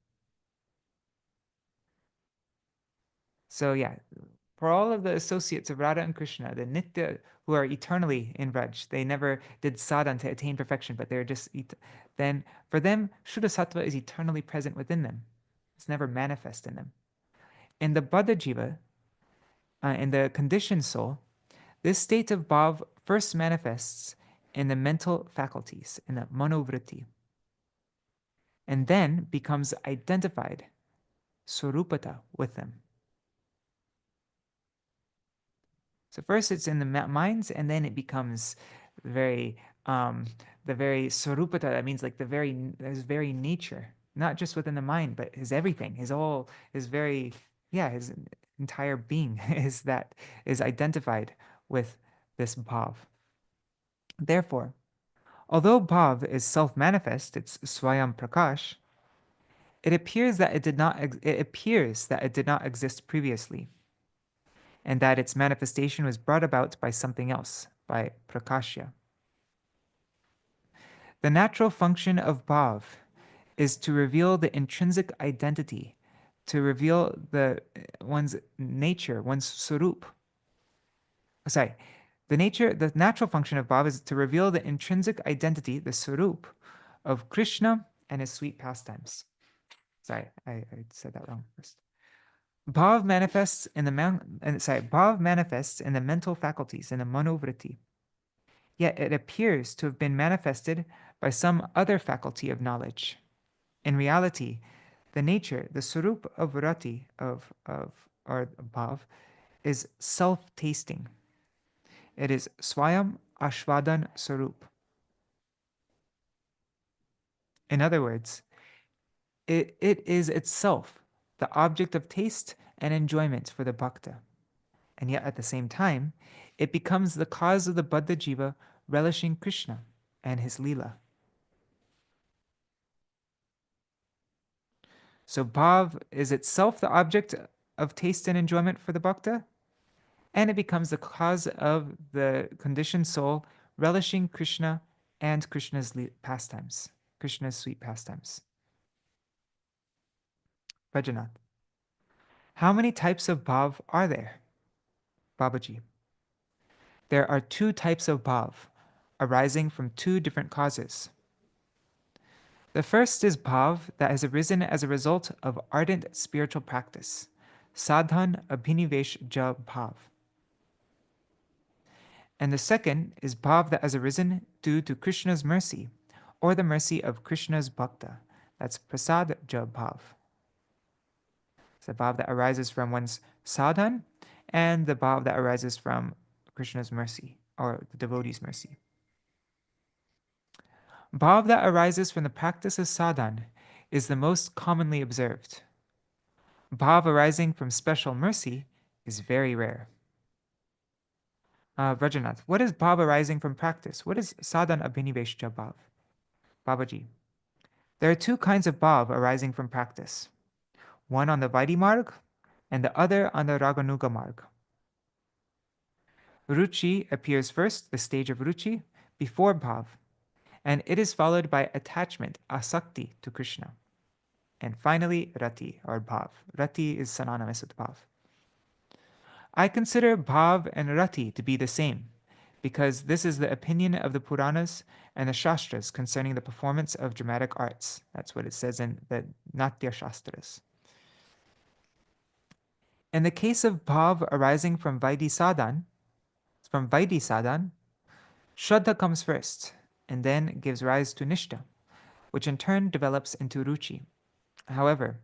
So yeah, for all of the associates of Radha and Krishna, the Nitya who are eternally in Vraj, they never did sadhana to attain perfection, but they're just, then for them, Shuddha Sattva is eternally present within them. It's never manifest in them. In the Baddha Jiva, in the conditioned soul, this state of bhav first manifests in the mental faculties, in the manovritti, and then becomes identified, surupata, with them. So first it's in the minds, and then it becomes very, the very surupata, that means like his very nature, not just within the mind, but his everything, his entire being is identified with this bhav. Therefore, although bhav is self-manifest, it's swayam prakash, it appears that it did not exist previously, and that its manifestation was brought about by something else, by prakashya. The natural function of bhav is to reveal the intrinsic identity, to reveal one's nature, one's surup. The natural function of bhav is to reveal the intrinsic identity, the surup, of Krishna and his sweet pastimes. Sorry, I said that wrong first. Bhav manifests in the mental faculties, in the manovritti. Yet it appears to have been manifested by some other faculty of knowledge. In reality, the nature, the surup of rati, or bhav, is self-tasting. It is swayam ashvadan surup. In other words, it is itself the object of taste and enjoyment for the bhakta. And yet at the same time, it becomes the cause of the Baddha Jiva relishing Krishna and his Leela. So bhav is itself the object of taste and enjoyment for the bhakta, and it becomes the cause of the conditioned soul relishing Krishna and Krishna's pastimes, Krishna's sweet pastimes. Bhajanath. How many types of bhav are there? Babaji. There are two types of bhav, arising from two different causes. The first is bhav that has arisen as a result of ardent spiritual practice, sadhan abhinivesh ja bhav. And the second is bhav that has arisen due to Krishna's mercy, or the mercy of Krishna's bhakta. That's prasadja bhav. It's the bhav that arises from one's sadhan, and the bhav that arises from Krishna's mercy, or the devotee's mercy. Bhav that arises from the practice of sadhan is the most commonly observed. Bhav arising from special mercy is very rare. Rajanath, what is bhav arising from practice? What is sadhan abhiniveshya bhav? Babaji, there are two kinds of bhav arising from practice. One on the Vaidhi marg and the other on the Raganuga marg. Ruchi appears first, the stage of ruchi, before bhav, and it is followed by attachment, asakti, to Krishna. And finally, rati, or bhav. Rati is sanana mesut bhav. I consider bhav and rati to be the same, because this is the opinion of the Puranas and the Shastras concerning the performance of dramatic arts. That's what it says in the Natya Shastras. In the case of bhav arising from Vaidhi sadhan, Shraddha comes first, and then gives rise to Nishta, which in turn develops into Ruchi. However,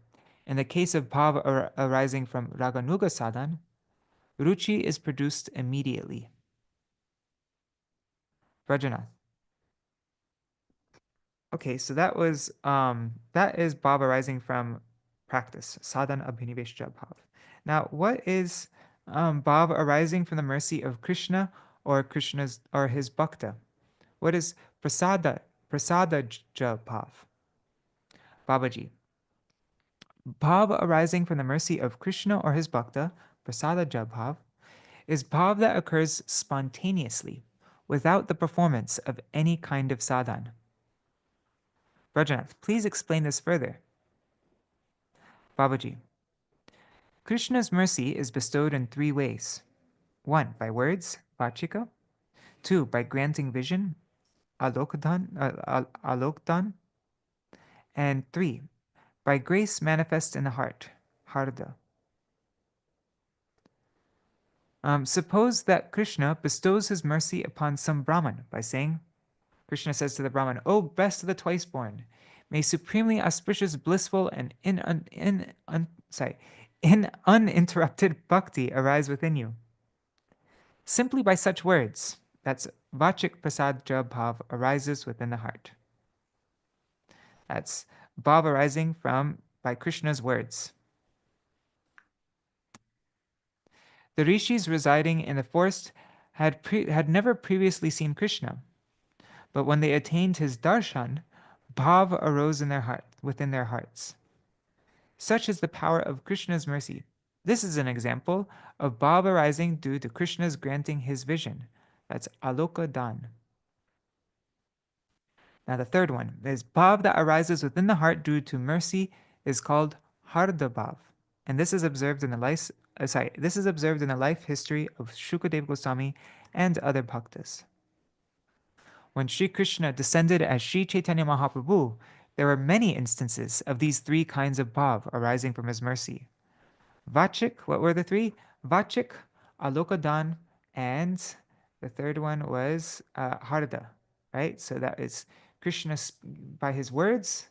in the case of bhav arising from Raganuga sadhan, Ruchi is produced immediately. Rajanath. Okay, so that is bhav arising from practice, sadhan abhiniveshya bhav. Now, what is bhav arising from the mercy of Krishna or his bhakta? What is prasada bhav? Babaji. Bhav arising from the mercy of Krishna or his bhakta, prasada bhav, is bhav that occurs spontaneously, without the performance of any kind of sadhan. Rajanath, please explain this further. Babaji. Krishna's mercy is bestowed in three ways. 1. By words, vachika. 2. By granting vision, alokdan. And 3. By grace manifest in the heart, harda. Suppose that Krishna bestows his mercy upon some Brahman by saying, Krishna says to the Brahman, O best of the twice-born, may supremely auspicious, blissful, and uninterrupted bhakti arise within you. Simply by such words, that's vachik prasadja bhav arises within the heart. That's bhav arising by Krishna's words. The rishis residing in the forest had never previously seen Krishna, but when they attained his darshan, bhav arose within their hearts. Such is the power of Krishna's mercy. This is an example of bhav arising due to Krishna's granting his vision. That's aloka dan. Now the third one is bhav that arises within the heart due to mercy is called harda bhav, and this is observed in the life history of Shukadeva Goswami and other bhaktas. When Sri Krishna descended as Sri Chaitanya Mahaprabhu, there were many instances of these three kinds of bhav arising from his mercy. Vachik, what were the three? Vachik, alokadan, and the third one was harda, right? So that is Krishna by his words,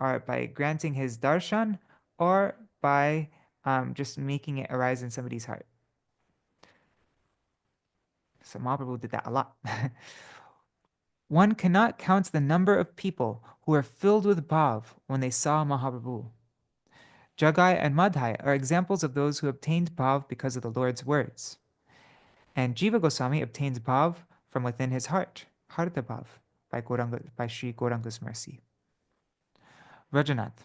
or by granting his darshan, or by just making it arise in somebody's heart. So Mahaprabhu did that a lot. One cannot count the number of people who were filled with bhav when they saw Mahaprabhu. Jagai and Madhai are examples of those who obtained bhav because of the Lord's words. And Jiva Goswami obtains bhav from within his heart, harda bhav, by Sri Gauranga's mercy. Rajanath.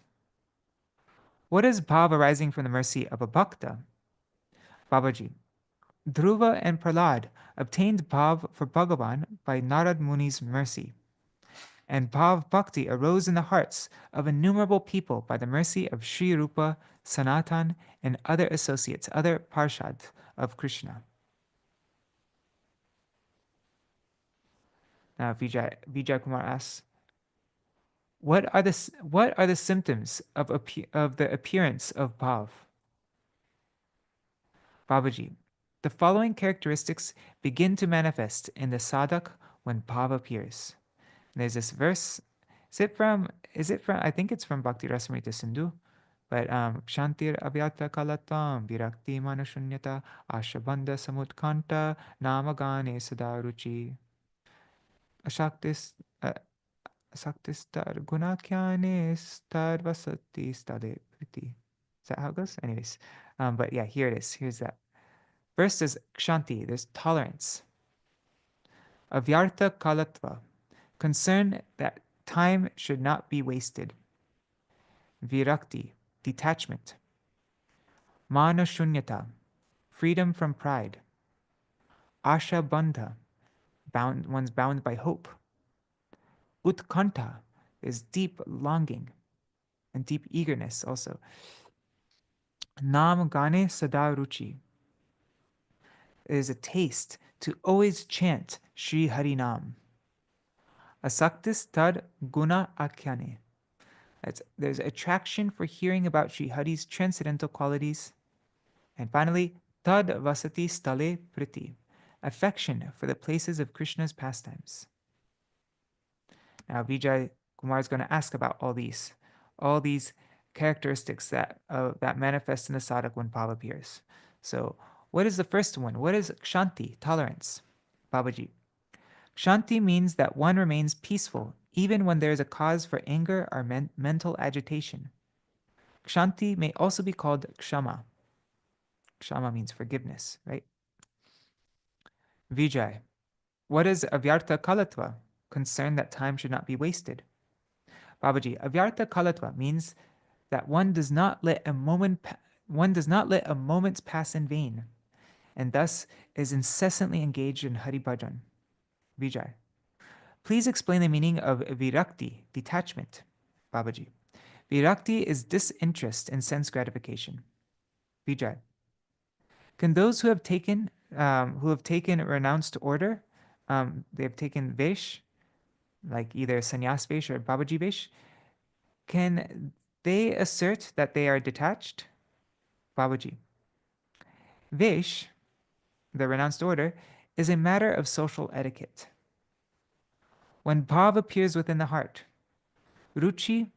What is bhav arising from the mercy of a bhakta? Babaji. Dhruva and Prahlad obtained bhav for Bhagavan by Narad Muni's mercy. And bhav bhakti arose in the hearts of innumerable people by the mercy of Sri Rupa, Sanatan, and other associates, other parshad of Krishna. Now Vijay Kumar asks, what are the symptoms of the appearance of bhav? Babaji, The following characteristics begin to manifest in the sadhak when bhava appears. And there's this verse. Is it from, I think it's from Bhakti Rasamrita Sindhu, but Kshantir avyata kalatam virakti manashunyata ashabandha samutkanta namagane sadaruchi ashaktis saktistar gunakyane star vasati stade priti. Is that how it goes? Anyways, but yeah, here it is. Here's that. First is kshanti, there's tolerance. Avyartha kalatva, concern that time should not be wasted. Virakti, detachment. Mana shunyata, freedom from pride. Asha bandha, one's bound by hope. Utkanta is deep longing and deep eagerness also. Nam gane sada ruchi is a taste to always chant Sri Harinam. Asaktis tad guna akyane. There's attraction for hearing about Sri Hari's transcendental qualities. And finally, tad vasati stale priti, affection for the places of Krishna's pastimes. Now, Vijay Kumar is going to ask about all these characteristics that manifest in the sadhak when bhava appears. So, what is the first one? What is kshanti, tolerance? Babaji. Kshanti means that one remains peaceful even when there is a cause for anger or mental agitation. Kshanti may also be called kshama. Kshama means forgiveness, right? Vijay. What is avyartha kalatva? Concern that time should not be wasted. Babaji, avyartha kalatva means that one does not let a moment pass in vain, and thus is incessantly engaged in Hari Bhajan. Vijay. Please explain the meaning of virakti, detachment. Babaji. Virakti is disinterest in sense gratification. Vijay. Can those who have taken renounced order, they have taken vesh, like either sannyas vesh or Babaji vesh, can they assert that they are detached? Babaji. Vesh, the renounced order, is a matter of social etiquette. When bhav appears within the heart, ruchi,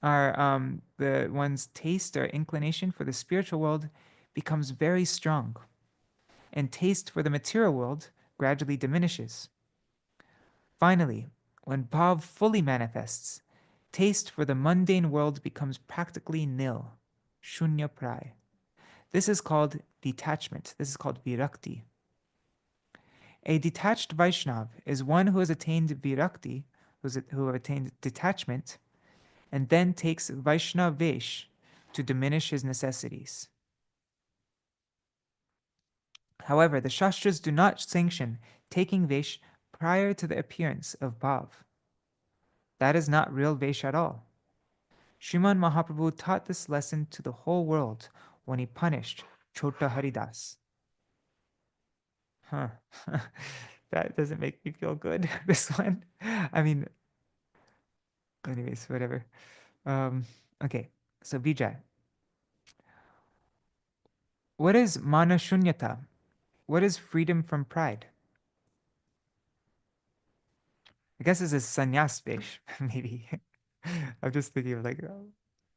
the one's taste or inclination for the spiritual world, becomes very strong, and taste for the material world gradually diminishes. Finally, when bhav fully manifests, taste for the mundane world becomes practically nil, shunya pray. This is called detachment. This is called virakti. A detached Vaishnav is one who has attained virakti, who have attained detachment, and then takes Vaishnav vesh to diminish his necessities. However, the Shastras do not sanction taking vesh prior to the appearance of bhav. That is not real vesh at all. Sriman Mahaprabhu taught this lesson to the whole world when he punished Chota Haridas. Huh. That doesn't make me feel good, this one. I mean, anyways, whatever. Okay, so Vijay. What is manashunyata? What is freedom from pride? I guess this is sannyas vesh, maybe. I'm just thinking of like,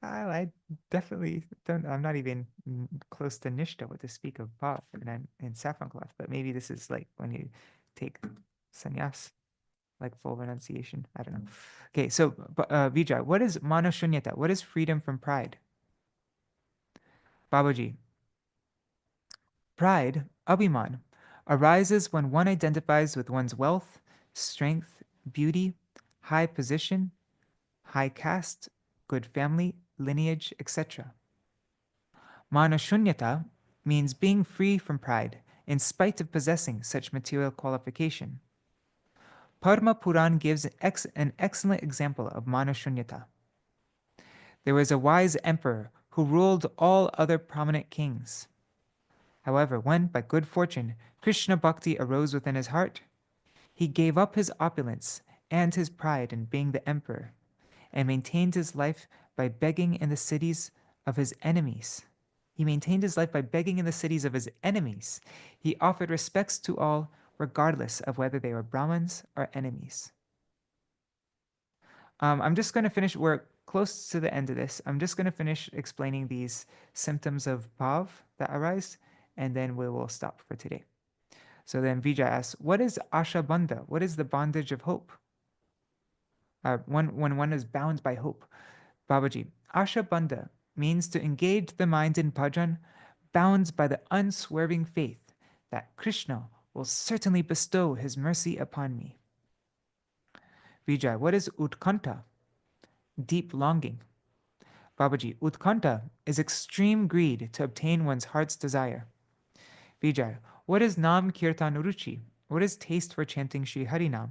I definitely don't, I'm not even close to nishta with the speak of bhav and I'm in saffron cloth, but maybe this is like when you take sannyas, like full renunciation. I don't know. Okay, so Vijay, what is manashunyata? What is freedom from pride? Babaji. Pride, abhiman, arises when one identifies with one's wealth, strength, beauty, high position, high caste, good family, lineage, etc. Manashunyata means being free from pride in spite of possessing such material qualification. Padma Puran gives an excellent example of manashunyata. There was a wise emperor who ruled all other prominent kings. However, when, by good fortune, Krishna Bhakti arose within his heart, he gave up his opulence and his pride in being the emperor, and maintained his life by begging in the cities of his enemies. He maintained his life by begging in the cities of his enemies. He offered respects to all, regardless of whether they were Brahmins or enemies. I'm just going to finish, we're close to the end of this. I'm just going to finish explaining these symptoms of bhav that arise, and then we will stop for today. So then Vijay asks, what is asha bandha? What is the bondage of hope? When one is bound by hope. Babaji, asha bandha means to engage the mind in bhajan, bound by the unswerving faith that Krishna will certainly bestow his mercy upon me. Vijay, what is utkanta? Deep longing. Babaji, utkanta is extreme greed to obtain one's heart's desire. Vijay, what is nam kirtan ruchi? What is taste for chanting Shri Harinam?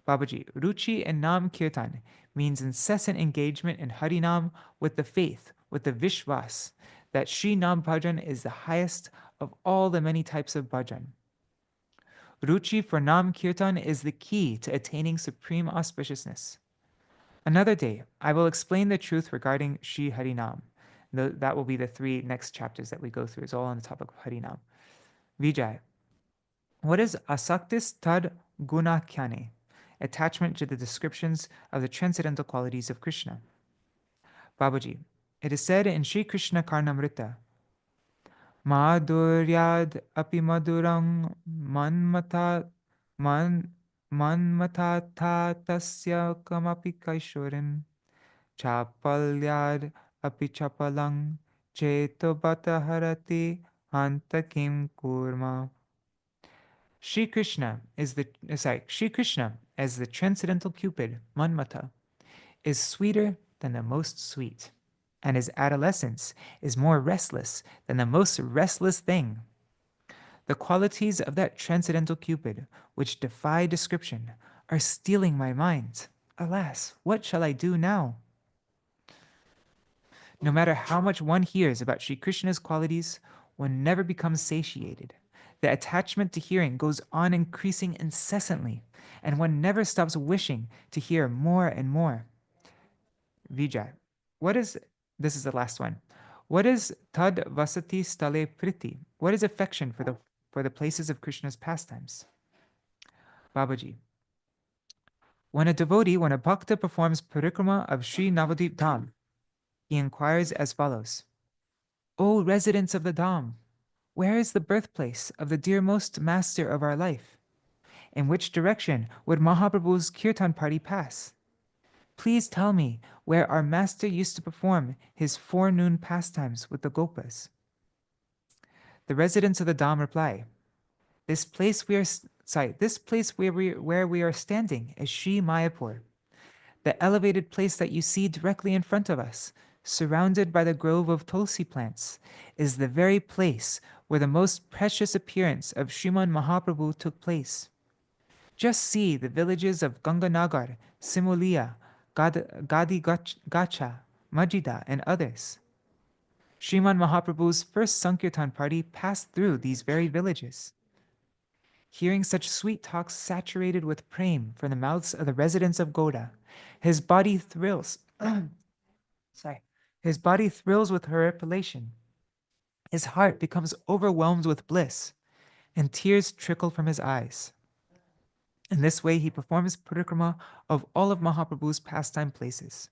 Babaji, ruchi in nam kirtan means incessant engagement in Harinam with the faith, with the vishwas, that Shri Nam bhajan is the highest of all the many types of bhajan. Ruchi for nam kirtan is the key to attaining supreme auspiciousness. Another day, I will explain the truth regarding Shri Harinam. That will be the 3 next chapters that we go through. It's all on the topic of Harinam. Vijay, what is asaktis tad guna kyane? Attachment to the descriptions of the transcendental qualities of Krishna. Babaji, it is said in Sri Krishna Karnamrita, Madhuryad api madhurang manmata tasya kamapi kaishorim chapalyad api chapalang cheto bata harati antakim kurma. Shri Krishna as the transcendental Cupid, Manmata, is sweeter than the most sweet, and his adolescence is more restless than the most restless thing. The qualities of that transcendental Cupid, which defy description, are stealing my mind. Alas, what shall I do now? No matter how much one hears about Sri Krishna's qualities, one never becomes satiated. The attachment to hearing goes on increasing incessantly, and one never stops wishing to hear more and more. Vijay, this is the last one. What is tad vasati stale priti? What is affection for the places of Krishna's pastimes? Babaji, when a bhakta performs parikrama of Sri Navadvip Dham, he inquires as follows: O residents of the Dham, where is the birthplace of the dearmost master of our life? In which direction would Mahaprabhu's kirtan party pass? Please tell me where our master used to perform his forenoon pastimes with the gopas. The residents of the Dham reply, this place where we are standing is Sri Mayapur, the elevated place that you see directly in front of us, surrounded by the grove of tulsi plants, is the very place where the most precious appearance of Sriman Mahaprabhu took place. Just see the villages of Ganganagar, Simulia, Gadi Gacha, Majida, and others. Sriman Mahaprabhu's first Sankirtan party passed through these very villages. Hearing such sweet talks saturated with prem from the mouths of the residents of Goda, his body thrills. His body thrills with horripilation. His heart becomes overwhelmed with bliss, and tears trickle from his eyes. In this way, he performs parikrama of all of Mahaprabhu's pastime places.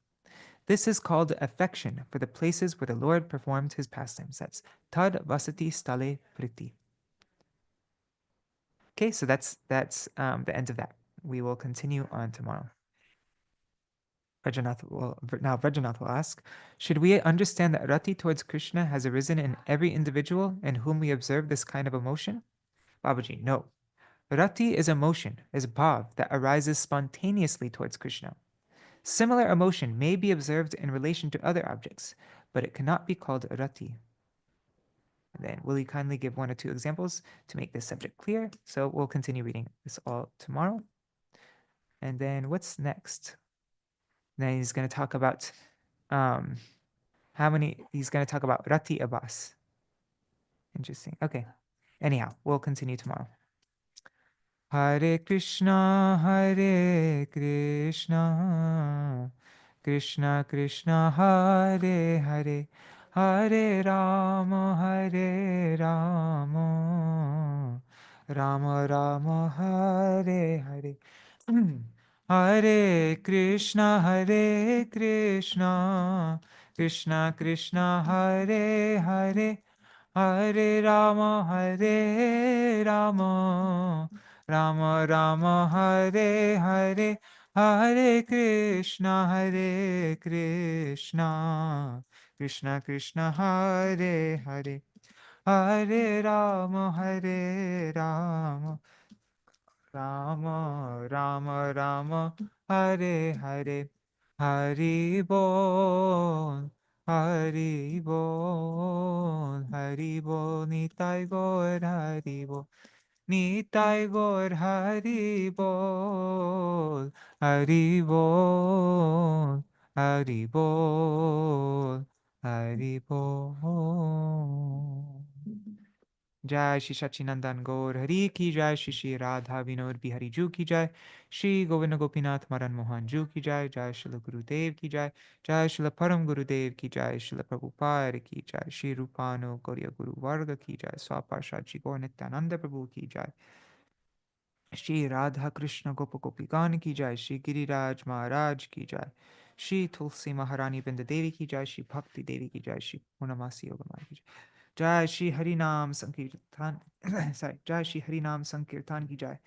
This is called affection for the places where the Lord performed his pastimes. That's tad vasati stale priti. Okay, so that's the end of that. We will continue on tomorrow. Vrajanath will ask, should we understand that rati towards Krishna has arisen in every individual in whom we observe this kind of emotion? Babaji, no. Rati is emotion, is bhav, that arises spontaneously towards Krishna. Similar emotion may be observed in relation to other objects, but it cannot be called rati. And then will you kindly give 1 or 2 examples to make this subject clear? So we'll continue reading this all tomorrow. And then what's next? Then he's going to talk about he's going to talk about rati abhas. Interesting. Okay. Anyhow, we'll continue tomorrow. Hare Krishna, Krishna Krishna Hare Hare, Hare Rama, Hare Rama, Rama Rama, Hare Hare. Hare Krishna, Hare Krishna, Krishna Krishna, Hare Hare, Hare Rama, Hare Rama, Rama Rama, Hare Hare, Hare Krishna, Hare Krishna, Krishna Krishna, Hare Hare, Hare Rama, Hare Rama, Rama Rama Rama, Hare Hare. Hari Bol, Hari Bol, Hari Bol, Nitai Gaur Hari Bol, Nitai Gaur Hari Bol, Hari Bol, Hari Bol, Hari Bol. Jai Shri Sachinandan Gaur Hari Ki Jai, Shri Shri Radha Vinod Bihari Ju Ki Jai, Shri Govinda Gopinath Madan Mohan Ju Ki Jai, Jai Shri Gurudev Ki Jai, Jai Shri Param Gurudev Ki Jai, Shri Prabhupada Ki Jai, Shri Rupano Gauriya Guru Varga Ki Jai, Swaparshad Shri Gaur Nityananda Prabhu Ki Jai, Shri Radha Krishna Gopa Gopikan Ki Jai, Shri Giriraj Maharaj Ki Jai, Shri Tulsi Maharani Vrinda Devi Ki Jai, Shri Bhakti Devi Ki Jai, Shri Purnamasi Yogamaya Ki Jai. Jai Shri Harinam Sankirtan, sorry, Jai Shri Harinam Sankirtan Ki Jai,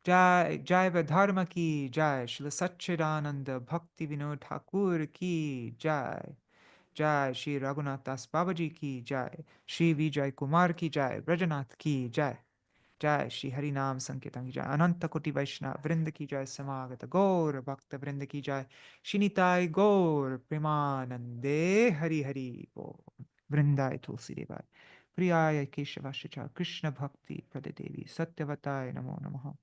Jai Jaiva-dharma Ki Jai, Shri Satchidananda Bhakti Vinod Thakur Ki Jai, Jai Shri Raghunath Das Babaji Ki Jai, Shri Vijay Kumar Ki Jai, Brajanath Ki Jai, Jai Shri Harinam Sankirtan Ki Jai, Ananta Koti Vaishnava Vrinda Ki Jai, Samagata Gaur Bhakta Vrinda Ki Jai, Shinitai Gaur Premanande Hari Hari Bo Vrindai Tulsi Devai, Priyaya Keshavashacha Krishna Bhakti Pradadevi Satyavatai Namo Namaha,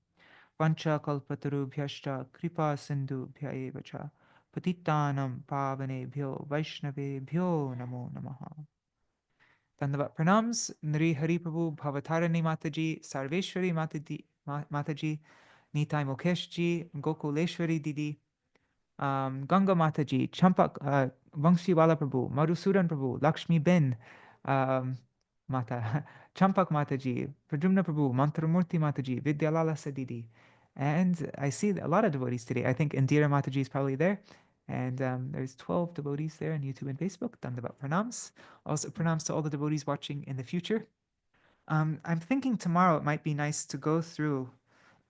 Pancha Kalpatarubhyashta Kripa Sindhubhya eva cha, Patitanam Pavanebhyo Vaishnavebhyo Namo Namaha. Dandavat pranams, Nri Hari Prabhu Bhavatarani Mataji, Sarveshwari Mataji, Nitai Mukeshji, Gokuleshwari Didi, Ganga Mataji, Champak, Vangshiwala Prabhu, Madhusudan Prabhu, Lakshmi Ben, um, Mata, Champak Mataji, Pradyumna Prabhu, Mantramurti Mataji, Vidyalala Sadidi. And I see a lot of devotees today. I think Indira Mataji is probably there. And there's 12 devotees there on YouTube and Facebook. Dandavat pranams. Also pranams to all the devotees watching in the future. I'm thinking tomorrow it might be nice to go through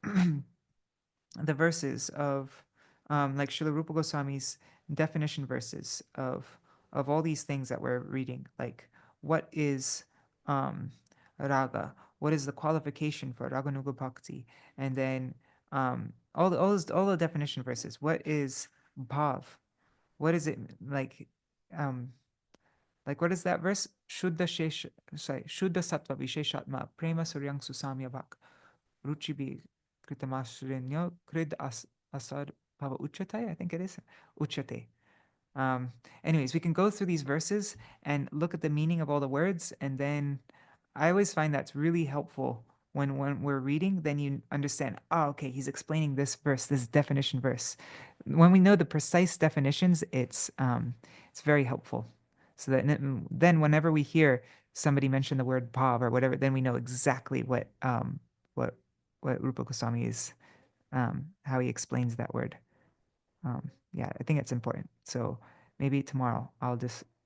the verses of like Srila Rupa Goswami's definition verses of all these things that we're reading, like what is raga, what is the qualification for raganuga bhakti, and then all the definition verses. What is bhav? What is it um, like what is that verse? Shuddha sattva visheshatma prema suryang susamya bhak ruchibi kritamasrinyo krid asar bhava uchate, I think it is. Uchate. Um, Anyways, we can go through these verses and look at the meaning of all the words, and then I always find that's really helpful when we're reading. Then you understand, oh, okay, he's explaining this verse, this definition verse. When we know the precise definitions, it's very helpful. So that then whenever we hear somebody mention the word bhav or whatever, then we know exactly what what Rupa Goswami is, how he explains that word. Yeah, I think it's important. So maybe tomorrow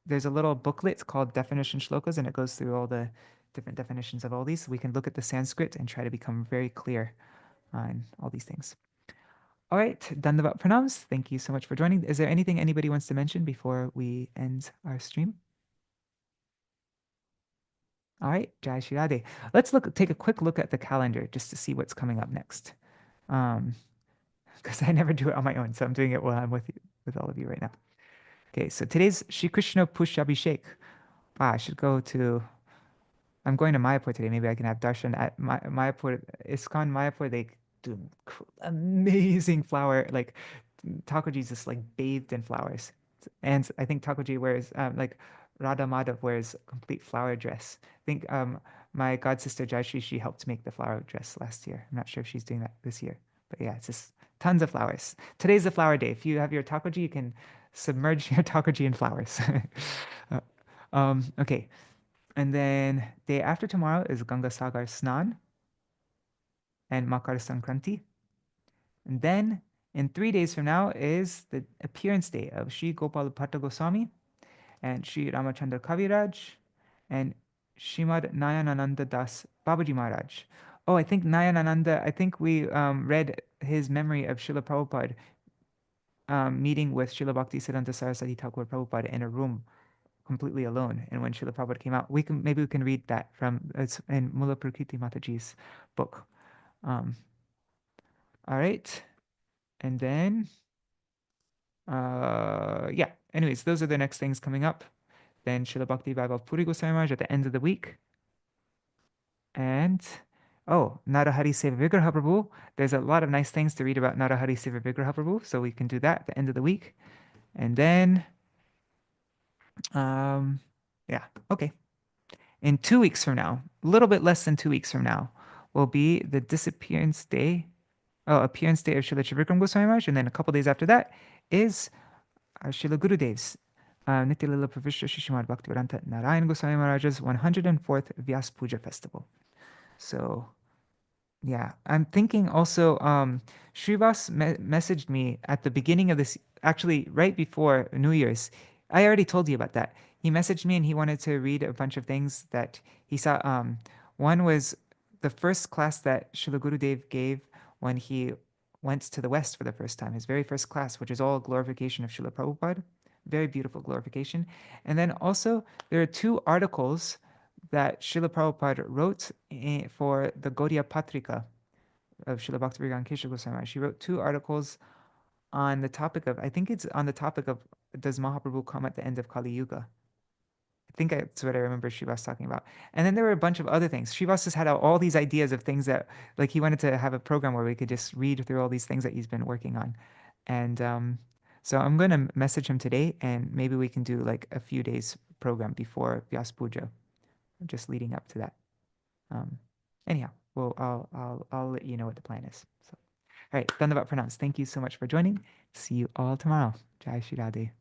there's a little booklet, it's called Definition Shlokas, and it goes through all the different definitions of all these. So we can look at the Sanskrit and try to become very clear on all these things. All right, Dandavat Pranams. Thank you so much for joining. Is there anything anybody wants to mention before we end our stream? All right, Jai Shri Radhe. Let's take a quick look at the calendar just to see what's coming up next. Because I never do it on my own, so I'm doing it while I'm with all of you right now. Okay, so today's Shri Krishna Pushabhishek. I should go to. I'm going to Mayapur today. Maybe I can have darshan at Mayapur. ISKCON Mayapur. They do amazing flower. Like Thakurji is just like bathed in flowers, and I think Thakurji wears like Radha Madhav wears a complete flower dress. I think my god sister Jayashri, she helped make the flower dress last year. I'm not sure if she's doing that this year, but yeah, it's just tons of flowers. Today's the flower day. If you have your Thakurji, you can submerge your Thakurji in flowers. Okay. And then day after tomorrow is Ganga Sagar Snan and Makar Sankranti. And then in 3 days from now is the appearance day of Sri Gopal Bhatta Goswami and Sri Ramachandra Kaviraj and Shrimad Nayanananda Das Babaji Maharaj. Oh, I think Nayanananda, I think we read his memory of Srila Prabhupada meeting with Srila Bhakti Siddhanta Saraswati Thakur Prabhupada in a room completely alone. And when Srila Prabhupada came out, maybe we can read that from, it's in Mula Prakriti Mataji's book. All right. And then, yeah, anyways, those are the next things coming up. Then Srila Bhakti Vaibhav Puri Goswami Maharaj at the end of the week. And, oh, Narahari Seva Vigraha Prabhu. There's a lot of nice things to read about Narahari Seva Vigraha Prabhu, so we can do that at the end of the week. And then, yeah, okay. In 2 weeks from now, a little bit less than 2 weeks from now, will be the appearance day of Srila Trivikram Goswami Maharaj. And then a couple days after that is Srila Gurudev's Nityalila Pravishra Shishimad Bhaktivedanta Narayan Goswami Maharaj's 104th Vyas Puja festival. So, yeah, I'm thinking also, Srivas messaged me at the beginning of this, actually right before New Year's. I already told you about that. He messaged me and he wanted to read a bunch of things that he saw. One was the first class that Srila Gurudev gave when he went to the West for the first time, his very first class, which is all glorification of Srila Prabhupada. Very beautiful glorification. And then also, there are 2 articles that Srila Prabhupada wrote for the Gaudiya Patrika of Srila Bhaktivedanta Keshav Goswami Maharaj. She wrote 2 articles on the topic of, I think it's on the topic of, does Mahaprabhu come at the end of Kali Yuga? I think that's what I remember Srivas talking about. And then there were a bunch of other things. Srivas just had all these ideas of things that, like, he wanted to have a program where we could just read through all these things that he's been working on. And so I'm going to message him today, and maybe we can do like a few days program before Vyas Puja, just leading up to that. Anyhow, well, I'll let you know what the plan is. So, all right, Dandavat Pranams. Thank you so much for joining. See you all tomorrow. Jai Shri Radhe.